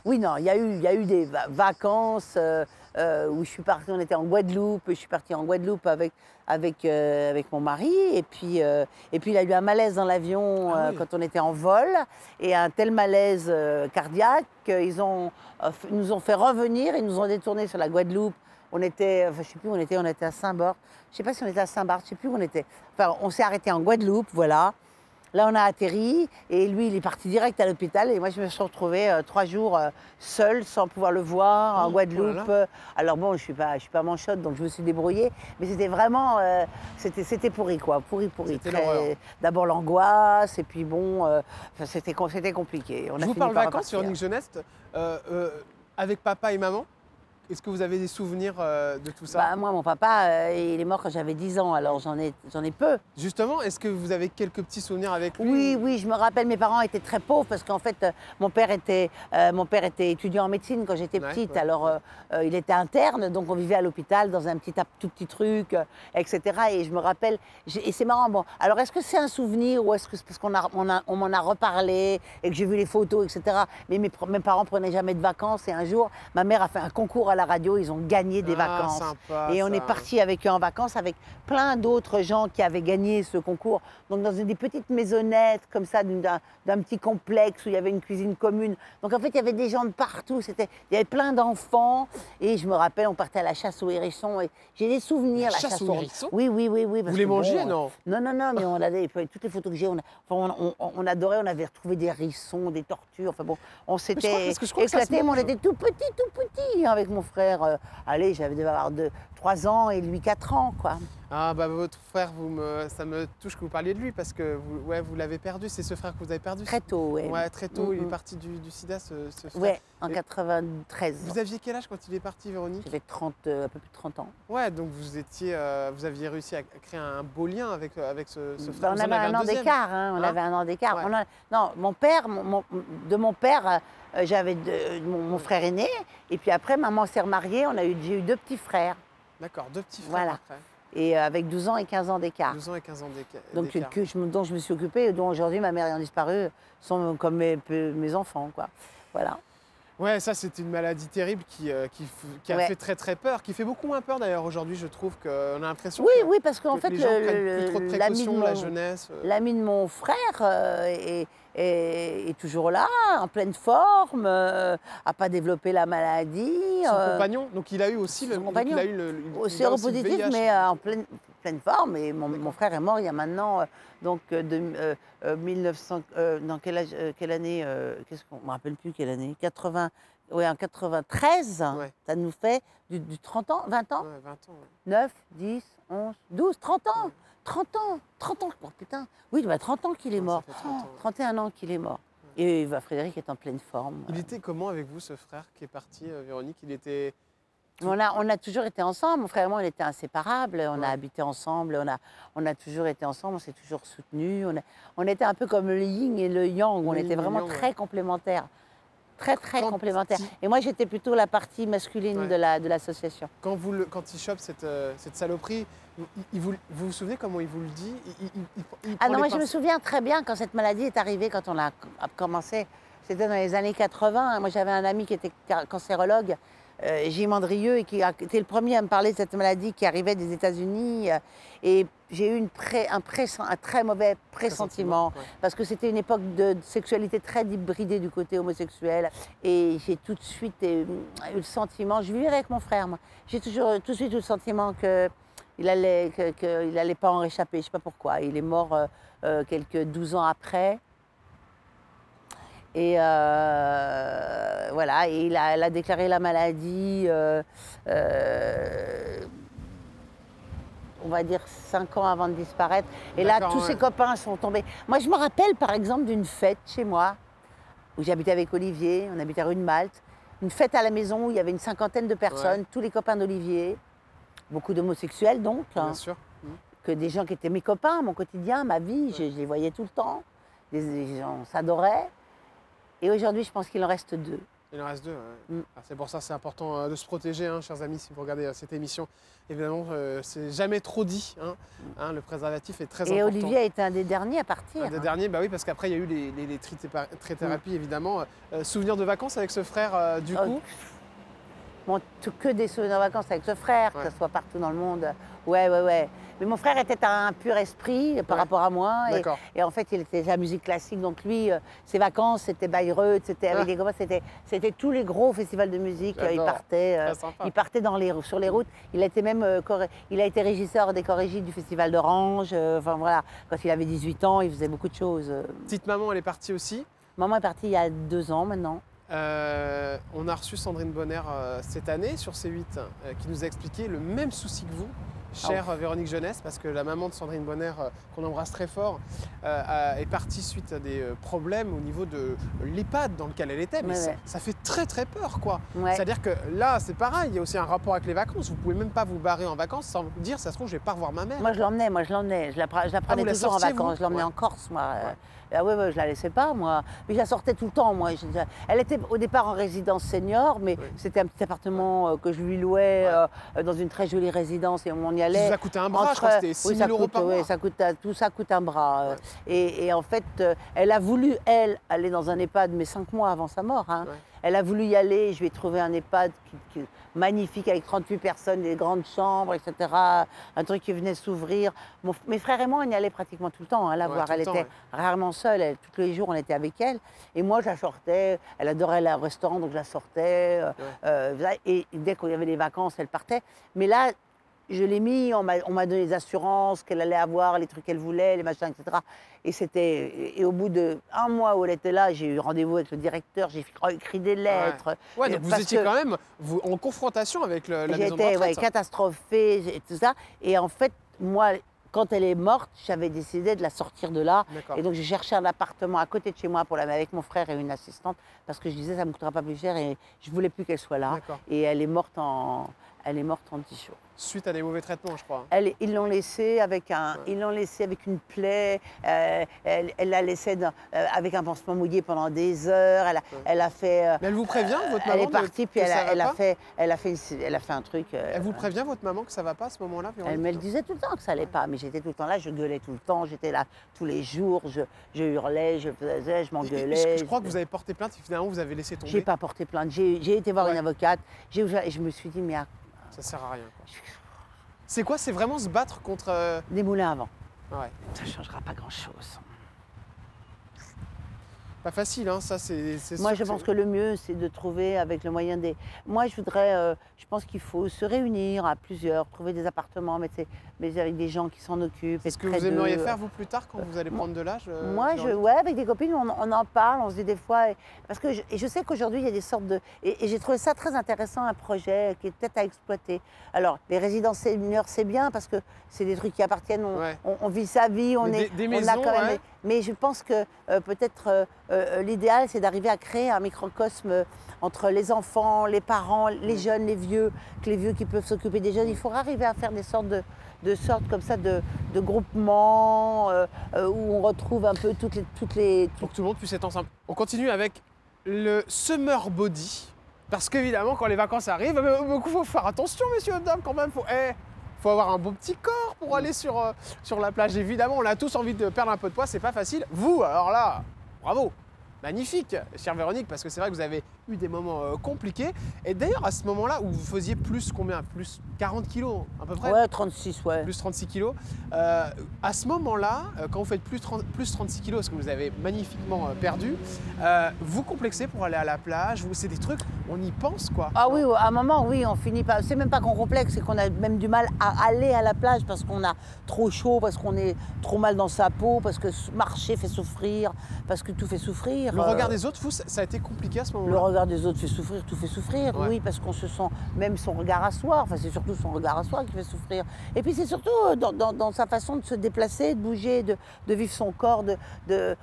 Speaker 2: oui, non, il y a eu des vacances où je suis partie, on était en Guadeloupe, je suis partie en Guadeloupe avec mon mari, et puis il y a eu un malaise dans l'avion quand on était en vol, et un tel malaise cardiaque qu'ils nous ont fait revenir, ils nous ont détourné sur la Guadeloupe. On était, je sais plus où on était à Saint-Barth. Je sais pas si on était à Saint-Barth, je sais plus où on était. Enfin, on s'est arrêté en Guadeloupe, voilà. Là, on a atterri et lui, il est parti direct à l'hôpital. Et moi, je me suis retrouvée 3 jours seule, sans pouvoir le voir, en
Speaker 1: Oh,
Speaker 2: Guadeloupe.
Speaker 1: oh là
Speaker 2: Alors bon, je suis pas manchotte, donc je me suis débrouillée. Mais c'était vraiment, c'était pourri, quoi. Pourri.
Speaker 1: C'était l'horreur.
Speaker 2: D'abord l'angoisse, et puis bon, enfin, c'était compliqué. On a
Speaker 1: Je vous
Speaker 2: fini
Speaker 1: parle
Speaker 2: par
Speaker 1: vacances,
Speaker 2: repartir.
Speaker 1: Véronique Jeunesse, avec papa et maman. Est-ce que vous avez des souvenirs de tout ça?
Speaker 2: Bah, moi, mon papa, il est mort quand j'avais 10 ans, alors j'en ai peu.
Speaker 1: Justement, est-ce que vous avez quelques petits souvenirs avec lui?
Speaker 2: Oui, je me rappelle, mes parents étaient très pauvres parce qu'en fait, mon père était étudiant en médecine quand j'étais
Speaker 1: Ouais,
Speaker 2: petite.
Speaker 1: ouais.
Speaker 2: Alors, il était interne, donc on vivait à l'hôpital dans un tout petit truc, etc. Et je me rappelle, et c'est marrant. Bon, alors est-ce que c'est un souvenir ou est-ce que c'est parce on m'en a reparlé et que j'ai vu les photos, etc. Mais mes parents prenaient jamais de vacances et un jour, ma mère a fait un concours à la radio, ils ont gagné des vacances.
Speaker 1: Sympa,
Speaker 2: Et on
Speaker 1: ça.
Speaker 2: est parti avec eux en vacances avec plein d'autres gens qui avaient gagné ce concours. Donc dans des petites maisonnettes comme ça, d'un petit complexe où il y avait une cuisine commune. Donc en fait, il y avait des gens de partout. Il y avait plein d'enfants. Et je me rappelle, on partait à la chasse aux hérissons. Et j'ai des souvenirs.
Speaker 1: La chasse aux hérissons?
Speaker 2: Oui.
Speaker 1: Vous
Speaker 2: parce
Speaker 1: les
Speaker 2: que bon,
Speaker 1: mangez, non?
Speaker 2: Non, mais on avait toutes les photos que j'ai. On adorait, on avait retrouvé des hérissons, des tortues. Enfin bon, on s'était
Speaker 1: parce que je crois que ça se
Speaker 2: éclatés. Mais on
Speaker 1: mange.
Speaker 2: était tout petit avec mon frère. Allez, j'avais dû avoir 3 ans et lui 4 ans, quoi.
Speaker 1: Ah bah votre frère, ça me touche que vous parliez de lui parce que vous l'avez perdu. C'est ce frère que vous avez perdu?
Speaker 2: Très tôt, oui.
Speaker 1: Ouais, très tôt, il est parti du sida, ce frère.
Speaker 2: Ouais, en
Speaker 1: Et
Speaker 2: 93.
Speaker 1: vous aviez quel âge quand il est parti, Véronique?
Speaker 2: J'avais un peu plus de 30 ans.
Speaker 1: Ouais, donc vous aviez réussi à créer un beau lien avec ce frère.
Speaker 2: On
Speaker 1: Vous en
Speaker 2: avait
Speaker 1: avez
Speaker 2: un an
Speaker 1: deuxième?
Speaker 2: d'écart, hein, on
Speaker 1: Hein?
Speaker 2: avait un an d'écart.
Speaker 1: Ouais.
Speaker 2: Non, mon père, de mon père, j'avais mon frère aîné, et puis après, maman s'est remariée, j'ai eu 2 petits frères,
Speaker 1: D'accord, 2 petits frères
Speaker 2: Voilà.
Speaker 1: après.
Speaker 2: et avec 12 ans et 15 ans d'écart.
Speaker 1: 12 ans et 15 ans
Speaker 2: Donc,
Speaker 1: d'écart.
Speaker 2: dont je me suis occupée, et dont aujourd'hui ma mère ayant disparu, sont comme mes enfants, quoi. Voilà.
Speaker 1: Ouais, ça c'est une maladie terrible qui a
Speaker 2: Ouais.
Speaker 1: fait très très peur, qui fait beaucoup moins peur d'ailleurs aujourd'hui, je trouve qu'on a l'impression
Speaker 2: Oui, parce qu'en
Speaker 1: que
Speaker 2: fait,
Speaker 1: les gens prennent plus trop de précautions, la jeunesse.
Speaker 2: l'ami de mon frère est toujours là, en pleine forme, n'a pas développé la maladie.
Speaker 1: Son compagnon, donc il a eu aussi
Speaker 2: son compagnon.
Speaker 1: il a eu le
Speaker 2: Au séropositif,
Speaker 1: VIH.
Speaker 2: mais en pleine forme. Et mon frère est mort il y a maintenant, dans quelle année qu'est-ce qu'on ne me rappelle plus quelle année 80, oui, en 93.
Speaker 1: Ouais.
Speaker 2: Ça nous fait du 30 ans, 20 ans,
Speaker 1: Ouais, 20 ans. Ouais.
Speaker 2: 9, 10, 11, 12, 30 ans.
Speaker 1: Ouais.
Speaker 2: 30 ans, 30 ans, oh putain. Oui, il y a 30 ans qu'il est
Speaker 1: Ouais,
Speaker 2: mort.
Speaker 1: ça fait 30 ans.
Speaker 2: 31 ans qu'il est mort. Et Frédéric est en pleine forme.
Speaker 1: Il était comment avec vous, ce frère qui est parti, Véronique? Il était.
Speaker 2: On a toujours été ensemble, mon frère et moi, on était inséparables, on
Speaker 1: Ouais.
Speaker 2: a habité ensemble, on a toujours été ensemble, on s'est toujours soutenus. On était un peu comme le yin et le yang, on
Speaker 1: Le
Speaker 2: était
Speaker 1: yin et
Speaker 2: vraiment
Speaker 1: le yang,
Speaker 2: très complémentaires. Très
Speaker 1: Quand
Speaker 2: complémentaires.
Speaker 1: il-
Speaker 2: Et moi, j'étais plutôt la partie masculine
Speaker 1: Ouais.
Speaker 2: de l'association.
Speaker 1: Quand il chope cette saloperie, vous vous souvenez comment il vous le dit? Il
Speaker 2: Ah
Speaker 1: prend
Speaker 2: non,
Speaker 1: les
Speaker 2: moi je me
Speaker 1: pinces-
Speaker 2: souviens très bien quand cette maladie est arrivée, quand on a commencé, c'était dans les années 80. Moi j'avais un ami qui était cancérologue, Gilles Mandrieux, et qui a été le premier à me parler de cette maladie qui arrivait des États-Unis. Et j'ai eu un très mauvais pressentiment,
Speaker 1: ouais.
Speaker 2: parce que c'était une époque de sexualité très débridée du côté homosexuel. Et j'ai tout de suite eu le sentiment, je vivais avec mon frère, moi, j'ai toujours tout de suite eu le sentiment qu'il allait pas en réchapper, je sais pas pourquoi. Il est mort quelques 12 ans après. Et voilà, et elle a déclaré la maladie, on va dire 5 ans avant de disparaître. Et là,
Speaker 1: D'accord,
Speaker 2: tous
Speaker 1: ouais.
Speaker 2: ses copains sont tombés. Moi, je me rappelle par exemple d'une fête chez moi, où j'habitais avec Olivier, on habitait rue de Malte. Une fête à la maison où il y avait une 50aine de personnes, tous les copains d'Olivier, beaucoup d'homosexuels donc,
Speaker 1: Bien
Speaker 2: hein,
Speaker 1: sûr.
Speaker 2: que des gens qui étaient mes copains, mon quotidien, ma vie, je les voyais tout le temps, les gens s'adoraient. Et aujourd'hui, je pense qu'il en reste 2.
Speaker 1: Il en reste 2. Ouais.
Speaker 2: Mm.
Speaker 1: Ah, c'est pour ça c'est important de se protéger, hein, chers amis, si vous regardez cette émission. Évidemment, c'est jamais trop dit. Hein, le préservatif est très
Speaker 2: Et
Speaker 1: important.
Speaker 2: Olivier a été un des derniers à partir.
Speaker 1: Un des
Speaker 2: hein.
Speaker 1: derniers, bah oui, parce qu'après, il y a eu les trithérapies, évidemment. Souvenir de vacances avec ce frère, du
Speaker 2: Oh,
Speaker 1: coup?
Speaker 2: que des souvenirs de vacances avec ce frère,
Speaker 1: Ouais.
Speaker 2: que ce soit partout dans le monde. Ouais. Mais mon frère était un pur esprit par
Speaker 1: Ouais.
Speaker 2: rapport à moi.
Speaker 1: D'accord.
Speaker 2: Et en fait, il était de la musique classique. Donc lui, ses vacances, c'était Bayreuth, c'était avec
Speaker 1: Ah.
Speaker 2: des copains, c'était tous les gros festivals de musique. Il
Speaker 1: J'adore.
Speaker 2: partait,
Speaker 1: Très sympa.
Speaker 2: il partait sur les routes. Il a été même il a été régisseur des chorégies du festival d'Orange. Enfin voilà, quand il avait 18 ans, il faisait beaucoup de choses.
Speaker 1: Petite maman, elle est partie aussi.
Speaker 2: Maman est partie il y a 2 ans maintenant.
Speaker 1: On a reçu Sandrine Bonner cette année sur C8 qui nous a expliqué le même souci que vous, chère Véronique Jeunesse, parce que la maman de Sandrine Bonner, qu'on embrasse très fort, est partie suite à des problèmes au niveau de l'EHPAD dans lequel elle était. Mais
Speaker 2: Ouais.
Speaker 1: ça fait très très peur quoi.
Speaker 2: Ouais.
Speaker 1: C'est-à-dire que là c'est pareil, il y a aussi un rapport avec les vacances. Vous pouvez même pas vous barrer en vacances sans vous dire ça se trouve je vais pas revoir ma mère.
Speaker 2: Moi, je l'emmenais. Je la prenais
Speaker 1: vous la
Speaker 2: toujours en
Speaker 1: sortiez,
Speaker 2: vacances.
Speaker 1: vous
Speaker 2: Je l'emmenais
Speaker 1: Ouais.
Speaker 2: en Corse, moi.
Speaker 1: Ouais.
Speaker 2: Ouais, je la laissais pas, moi. Mais je la sortais tout le temps, moi. Elle était au départ en résidence senior, mais
Speaker 1: Oui.
Speaker 2: c'était un petit appartement que je lui louais dans une très jolie résidence et on y
Speaker 1: Ça
Speaker 2: allait.
Speaker 1: vous a coûté un bras, je crois que c'était 6 000 euros par mois.
Speaker 2: Oui, tout ça coûte un bras.
Speaker 1: Ouais.
Speaker 2: Et en fait, elle a voulu, elle, aller dans un EHPAD, mais 5 mois avant sa mort. Hein.
Speaker 1: Ouais.
Speaker 2: Elle a voulu y aller. Je lui ai trouvé un EHPAD magnifique avec 38 personnes, des grandes chambres, etc. Un truc qui venait s'ouvrir. Mes frères et moi, on y allait pratiquement tout le temps, la
Speaker 1: Ouais,
Speaker 2: voir.
Speaker 1: tout le
Speaker 2: Elle
Speaker 1: temps,
Speaker 2: était
Speaker 1: ouais.
Speaker 2: rarement seule. Tous les jours, on était avec elle. Et moi, je la sortais. Elle adorait aller au restaurant, donc je la sortais. Et dès qu'il y avait des vacances, elle partait. Mais là, je l'ai mis, on m'a donné des assurances qu'elle allait avoir, les trucs qu'elle voulait, les machins, etc. Et au bout d'1 mois où elle était là, j'ai eu rendez-vous avec le directeur, j'ai écrit des lettres.
Speaker 1: Ouais, donc vous
Speaker 2: Parce
Speaker 1: étiez
Speaker 2: que
Speaker 1: quand même en confrontation avec la maison de
Speaker 2: j'étais
Speaker 1: retraite.
Speaker 2: catastrophée et tout ça. Et en fait, moi, quand elle est morte, j'avais décidé de la sortir de là.
Speaker 1: D'accord.
Speaker 2: Et donc, j'ai cherché un appartement à côté de chez moi pour avec mon frère et une assistante parce que je disais, ça ne me coûtera pas plus cher et je voulais plus qu'elle soit là.
Speaker 1: D'accord.
Speaker 2: Et elle est morte en 10 jours.
Speaker 1: Suite à des mauvais traitements, je crois.
Speaker 2: Ils l'ont laissée avec une plaie. Elle l'a laissée avec un pansement mouillé pendant des heures. Elle a fait.
Speaker 1: Mais elle vous prévient, votre
Speaker 2: Elle
Speaker 1: maman
Speaker 2: est partie puis
Speaker 1: que ça va
Speaker 2: elle a
Speaker 1: pas
Speaker 2: fait un truc.
Speaker 1: Elle vous prévient, votre maman, que ça va pas à ce moment-là,
Speaker 2: Elle
Speaker 1: Véronique
Speaker 2: me le disait tout le temps que ça allait pas, mais j'étais tout le temps là, je gueulais tout le temps, j'étais là tous les jours, je hurlais, je faisais, je
Speaker 1: Et
Speaker 2: m'engueulais.
Speaker 1: je crois que vous avez porté plainte et finalement vous avez laissé tomber.
Speaker 2: J'ai pas porté plainte, j'ai été voir
Speaker 1: Ouais.
Speaker 2: une avocate, et je me suis dit, mais
Speaker 1: Ça sert à rien. Quoi. C'est quoi? C'est vraiment se battre contre.
Speaker 2: des moulins à vent,
Speaker 1: Ouais.
Speaker 2: ça changera pas grand-chose.
Speaker 1: Pas facile, hein, ça c'est.
Speaker 2: Moi,
Speaker 1: sûr
Speaker 2: je pense que le mieux, c'est de trouver avec le moyen des. Moi, je pense qu'il faut se réunir à plusieurs, trouver des appartements, mais avec des gens qui s'en occupent.
Speaker 1: C'est ce
Speaker 2: être
Speaker 1: que
Speaker 2: près
Speaker 1: vous aimeriez
Speaker 2: d'eux.
Speaker 1: faire, vous, plus tard, quand vous allez prendre de l'âge
Speaker 2: Moi,
Speaker 1: Véronique
Speaker 2: ouais, avec des copines, on en parle, on se dit des fois. Parce que je sais qu'aujourd'hui, il y a des sortes de. Et j'ai trouvé ça très intéressant, un projet qui est peut-être à exploiter. Alors, les résidences seniors, c'est bien parce que c'est des trucs qui appartiennent.
Speaker 1: Ouais.
Speaker 2: On vit sa vie, on
Speaker 1: Mais
Speaker 2: est.
Speaker 1: des
Speaker 2: on a
Speaker 1: maisons,
Speaker 2: quand même.
Speaker 1: ouais.
Speaker 2: Mais je pense que peut-être l'idéal, c'est d'arriver à créer un microcosme entre les enfants, les parents, les jeunes, les vieux, que les vieux qui peuvent s'occuper des jeunes. Il faut arriver à faire des sortes sortes comme ça de groupements où on retrouve un peu toutes les.
Speaker 1: Pour que tout le monde puisse être ensemble. On continue avec le summer body. Parce qu'évidemment, quand les vacances arrivent, il faut faire attention, messieurs et dames, quand même. Faut avoir un beau petit corps pour aller sur la plage. Évidemment, on a tous envie de perdre un peu de poids, c'est pas facile. Vous, alors là, bravo, magnifique, chère Véronique, parce que c'est vrai que vous avez eu des moments compliqués. Et d'ailleurs, à ce moment-là, où vous faisiez plus combien? Plus 40 kilos à peu près?
Speaker 2: Ouais, 36, ouais.
Speaker 1: Plus 36 kilos. À ce moment-là, quand vous faites plus 36 kilos, parce que vous avez magnifiquement perdu, vous complexez pour aller à la plage, c'est des trucs, on y pense quoi.
Speaker 2: Ah oui, à un moment, oui, on finit pas. C'est même pas qu'on complexe, c'est qu'on a même du mal à aller à la plage parce qu'on a trop chaud, parce qu'on est trop mal dans sa peau, parce que marcher fait souffrir, parce que tout fait souffrir.
Speaker 1: Le regard des autres, vous, ça a été compliqué à ce
Speaker 2: Le
Speaker 1: moment-là?
Speaker 2: regard des autres fait souffrir, tout fait souffrir,
Speaker 1: Ouais.
Speaker 2: oui, parce qu'on se sent, même son regard à soi, enfin c'est surtout son regard à soi qui fait souffrir. Et puis c'est surtout dans sa façon de se déplacer, de bouger, de vivre son corps,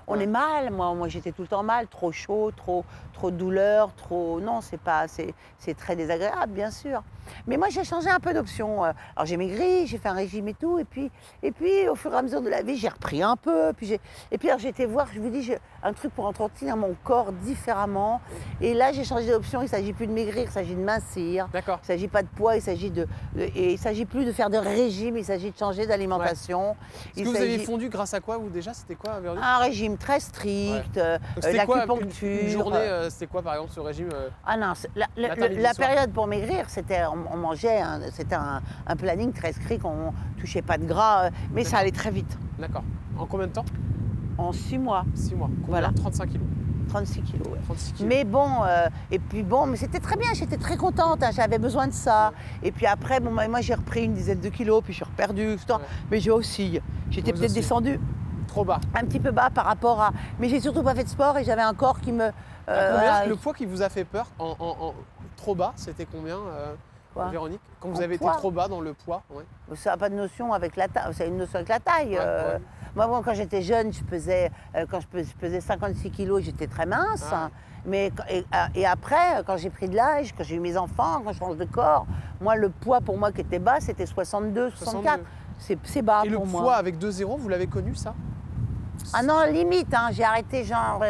Speaker 2: on
Speaker 1: Ouais.
Speaker 2: est mal, moi j'étais tout le temps mal, trop chaud, trop de douleur, trop. Non, c'est très désagréable, bien sûr. Mais moi j'ai changé un peu d'option. Alors j'ai maigri, j'ai fait un régime et tout, et puis au fur et à mesure de la vie, j'ai repris un peu, et puis alors j'ai été voir, je vous dis, un truc pour entretenir mon corps différemment. Et là, j'ai changé d'option. Il ne s'agit plus de maigrir, il s'agit de mincir.
Speaker 1: D'accord.
Speaker 2: Il ne s'agit pas de poids, il s'agit plus de faire de régime, il s'agit de changer d'alimentation.
Speaker 1: Est-ce que vous avez fondu grâce à quoi, vous, déjà? C'était quoi, Véronique?
Speaker 2: Un régime très strict,
Speaker 1: C'était quoi,
Speaker 2: l'acupuncture.
Speaker 1: une journée, c'était quoi, par exemple, ce régime
Speaker 2: Ah non, la période pour maigrir, c'était, on mangeait, c'était un planning très strict, on ne touchait pas de gras, mais ça allait très vite.
Speaker 1: D'accord. En combien de temps?
Speaker 2: En 6 mois,
Speaker 1: 6 mois. Combien?
Speaker 2: Voilà.
Speaker 1: 35 kilos.
Speaker 2: 36 kilos. Ouais.
Speaker 1: 36 kilos.
Speaker 2: Mais bon, mais c'était très bien, j'étais très contente, hein, j'avais besoin de ça. Et puis après, bon, moi j'ai repris une dizaine de kilos, puis je suis reperdue, etc.
Speaker 1: Ouais.
Speaker 2: Mais j'ai aussi, j'étais
Speaker 1: Vous
Speaker 2: peut-être
Speaker 1: aussi.
Speaker 2: descendue
Speaker 1: Trop bas.
Speaker 2: un petit peu bas par rapport à... Mais j'ai surtout pas fait de sport et j'avais un corps qui me... voilà,
Speaker 1: Le poids qui vous a fait peur trop bas, c'était combien,
Speaker 2: Quoi
Speaker 1: Véronique? Quand vous
Speaker 2: En
Speaker 1: avez été
Speaker 2: poids
Speaker 1: trop bas dans le poids? Ouais.
Speaker 2: ça n'a pas de notion avec la taille, ça a une notion avec la taille.
Speaker 1: Ouais.
Speaker 2: Moi, bon, quand j'étais jeune, quand je pesais 56 kilos, j'étais très mince.
Speaker 1: Ah.
Speaker 2: Mais, et après, quand j'ai pris de l'âge, quand j'ai eu mes enfants, quand je change de corps, moi, le poids pour moi qui était bas, c'était 62, 64. C'est bas
Speaker 1: Et le
Speaker 2: pour moi.
Speaker 1: poids avec 2 zéros, vous l'avez connu, ça?
Speaker 2: Ah non, limite, hein, j'ai arrêté genre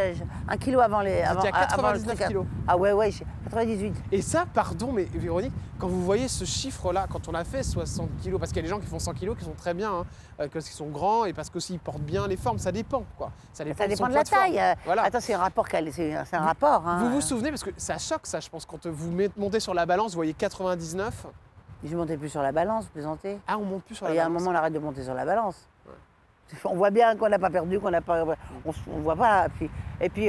Speaker 2: 1 kilo avant les...
Speaker 1: Vous étiez à
Speaker 2: avant le
Speaker 1: 99
Speaker 2: truc.
Speaker 1: kilos.
Speaker 2: Ah ouais, j'ai 98.
Speaker 1: Et ça, pardon, mais Véronique, quand vous voyez ce chiffre-là, quand on a fait 60 kilos, parce qu'il y a des gens qui font 100 kilos qui sont très bien, parce qu'ils sont grands et parce qu'aussi ils portent bien les formes, ça dépend, quoi. Ça dépend
Speaker 2: Ça
Speaker 1: de son
Speaker 2: dépend de
Speaker 1: poids
Speaker 2: la taille.
Speaker 1: forme. Voilà.
Speaker 2: Attends, c'est un rapport, c'est un rapport. Hein.
Speaker 1: Vous vous souvenez, parce que ça choque, ça, je pense, quand vous montez sur la balance, vous voyez 99.
Speaker 2: Je montais plus sur la balance, plaisanter.
Speaker 1: Ah, on monte plus sur la
Speaker 2: Il y a un
Speaker 1: balance.
Speaker 2: moment, on arrête de monter sur la balance. On voit bien qu'on n'a pas perdu, qu'on n'a pas. On voit pas. Et puis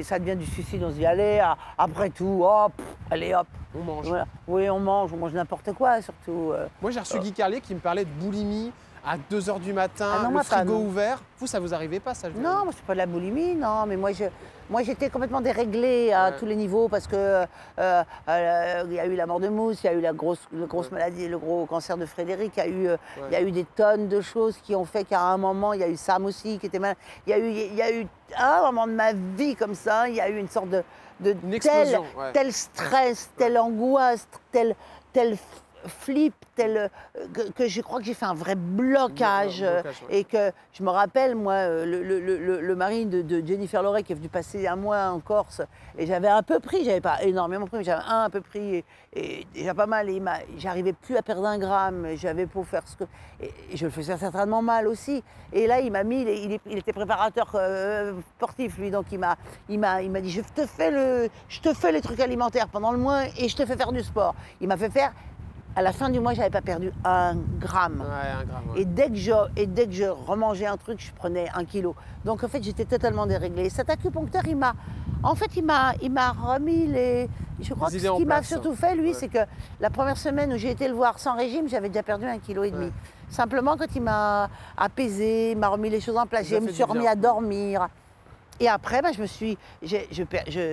Speaker 2: ça devient du suicide. On se dit, allez, après tout, hop, allez, hop.
Speaker 1: On mange.
Speaker 2: Voilà. Oui, on mange n'importe quoi, surtout.
Speaker 1: Moi, j'ai reçu Guy Carlier qui me parlait de boulimie à 2 h du matin,
Speaker 2: Ah non,
Speaker 1: le
Speaker 2: moi, pas,
Speaker 1: frigo
Speaker 2: non.
Speaker 1: ouvert. Vous, ça vous arrivait pas, ça?
Speaker 2: Non, moi, c'est pas de la boulimie, non, mais moi, j'étais complètement déréglée à tous les niveaux parce que il y a eu la mort de Mousse, il y a eu la grosse maladie, le gros cancer de Frédéric, il y a eu des tonnes de choses qui ont fait qu'à un moment, il y a eu Sam aussi qui était malade. Il y a eu un moment de ma vie comme ça, il y a eu une sorte de
Speaker 1: Une explosion, ouais.
Speaker 2: tel stress, telle angoisse, tel flip, que je crois que j'ai fait un vrai blocage.
Speaker 1: Ouais.
Speaker 2: Et que je me rappelle, moi, le mari de Jennifer Loret qui est venu passer un mois en Corse, et j'avais un peu pris, j'avais pas énormément pris, mais j'avais un peu pris, et déjà pas mal, et j'arrivais plus à perdre 1 gramme, j'avais pour faire ce que... Et je le faisais certainement mal aussi. Et là, il m'a mis, il était préparateur sportif, lui, donc il m'a dit, je te fais les trucs alimentaires pendant le mois et je te fais faire du sport. Il m'a fait faire... À la fin du mois, je n'avais pas perdu 1 gramme.
Speaker 1: Ouais, 1 gramme. Ouais.
Speaker 2: Et dès que je remangeais un truc, je prenais 1 kilo. Donc en fait, j'étais totalement déréglée. Cet acupuncteur, il m'a remis les... Je crois que
Speaker 1: idées
Speaker 2: ce
Speaker 1: en
Speaker 2: qu'il m'a
Speaker 1: place.
Speaker 2: surtout fait, lui,
Speaker 1: Ouais.
Speaker 2: c'est que la première semaine où j'ai été le voir sans régime, j'avais déjà perdu 1,5 kg.
Speaker 1: Ouais.
Speaker 2: Simplement, quand il m'a apaisé, il m'a remis les choses en place,
Speaker 1: Ça
Speaker 2: je
Speaker 1: fait
Speaker 2: me
Speaker 1: du
Speaker 2: suis remis
Speaker 1: bien.
Speaker 2: à dormir. Et après, je me suis...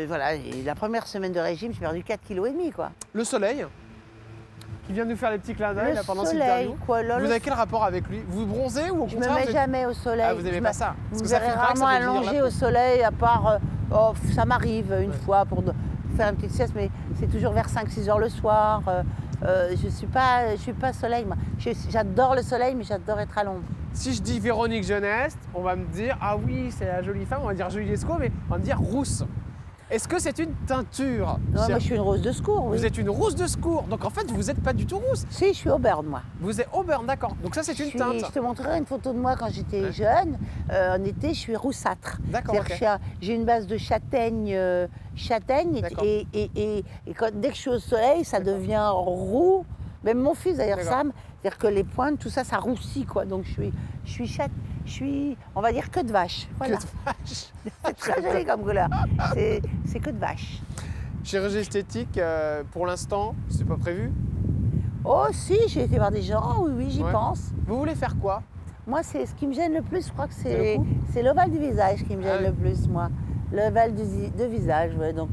Speaker 2: voilà, et la première semaine de régime, j'ai perdu 4,5 kg, quoi.
Speaker 1: Le soleil, qui vient nous faire les petits clins d'œil
Speaker 2: Le
Speaker 1: là, pendant cette
Speaker 2: soleil,
Speaker 1: interview.
Speaker 2: quoi. Là,
Speaker 1: Vous avez quel rapport avec lui? Vous bronzez ou au
Speaker 2: Je me
Speaker 1: contraire
Speaker 2: mets
Speaker 1: vous êtes-
Speaker 2: jamais au soleil.
Speaker 1: Ah, vous n'aimez pas ça? Parce
Speaker 2: Vous
Speaker 1: que
Speaker 2: me
Speaker 1: ça
Speaker 2: verrez
Speaker 1: filtre, ça
Speaker 2: rarement
Speaker 1: fait vieillir la
Speaker 2: allongé
Speaker 1: peau.
Speaker 2: au soleil, à part, ça m'arrive une fois pour faire une petite sieste, mais c'est toujours vers 5-6 heures le soir. Je suis pas soleil, moi. J'adore le soleil, mais j'adore être à l'ombre.
Speaker 1: Si je dis Véronique Jeunesse, on va me dire ah oui, c'est la jolie femme, on va dire jolie Lescaut, mais on va me dire rousse. Est-ce que c'est une teinture?
Speaker 2: Non, moi, je suis une rose de secours, oui.
Speaker 1: Vous êtes une rousse de secours, donc en fait vous n'êtes pas du tout rousse.
Speaker 2: Si, je suis au burn, moi.
Speaker 1: Vous êtes Auburn, d'accord. Donc ça c'est une teinte.
Speaker 2: Je te montrerai une photo de moi quand j'étais jeune. En été, je suis roussâtre.
Speaker 1: D'accord,
Speaker 2: C'est-à-dire
Speaker 1: ok.
Speaker 2: que j'ai une base de châtaigne,
Speaker 1: D'accord.
Speaker 2: et dès que je suis au soleil, ça devient roux. Même mon fils, d'ailleurs,
Speaker 1: D'accord.
Speaker 2: Sam, c'est-à-dire que les pointes, tout ça, ça roussit, quoi. Donc je suis, on va dire, queue de vache. Voilà.
Speaker 1: Que de vache.
Speaker 2: C'est très joli comme couleur. C'est queue de vache.
Speaker 1: Chirurgie esthétique, pour l'instant, c'est pas prévu.
Speaker 2: Oh si, j'ai été voir des gens, oui, j'y
Speaker 1: Ouais.
Speaker 2: pense.
Speaker 1: Vous voulez faire quoi?
Speaker 2: Moi, c'est ce qui me gêne le plus, je crois que
Speaker 1: C'est le cou
Speaker 2: c'est l'ovale du visage qui me gêne
Speaker 1: Ah oui.
Speaker 2: le plus, moi. L'ovale de visage, ouais. Donc,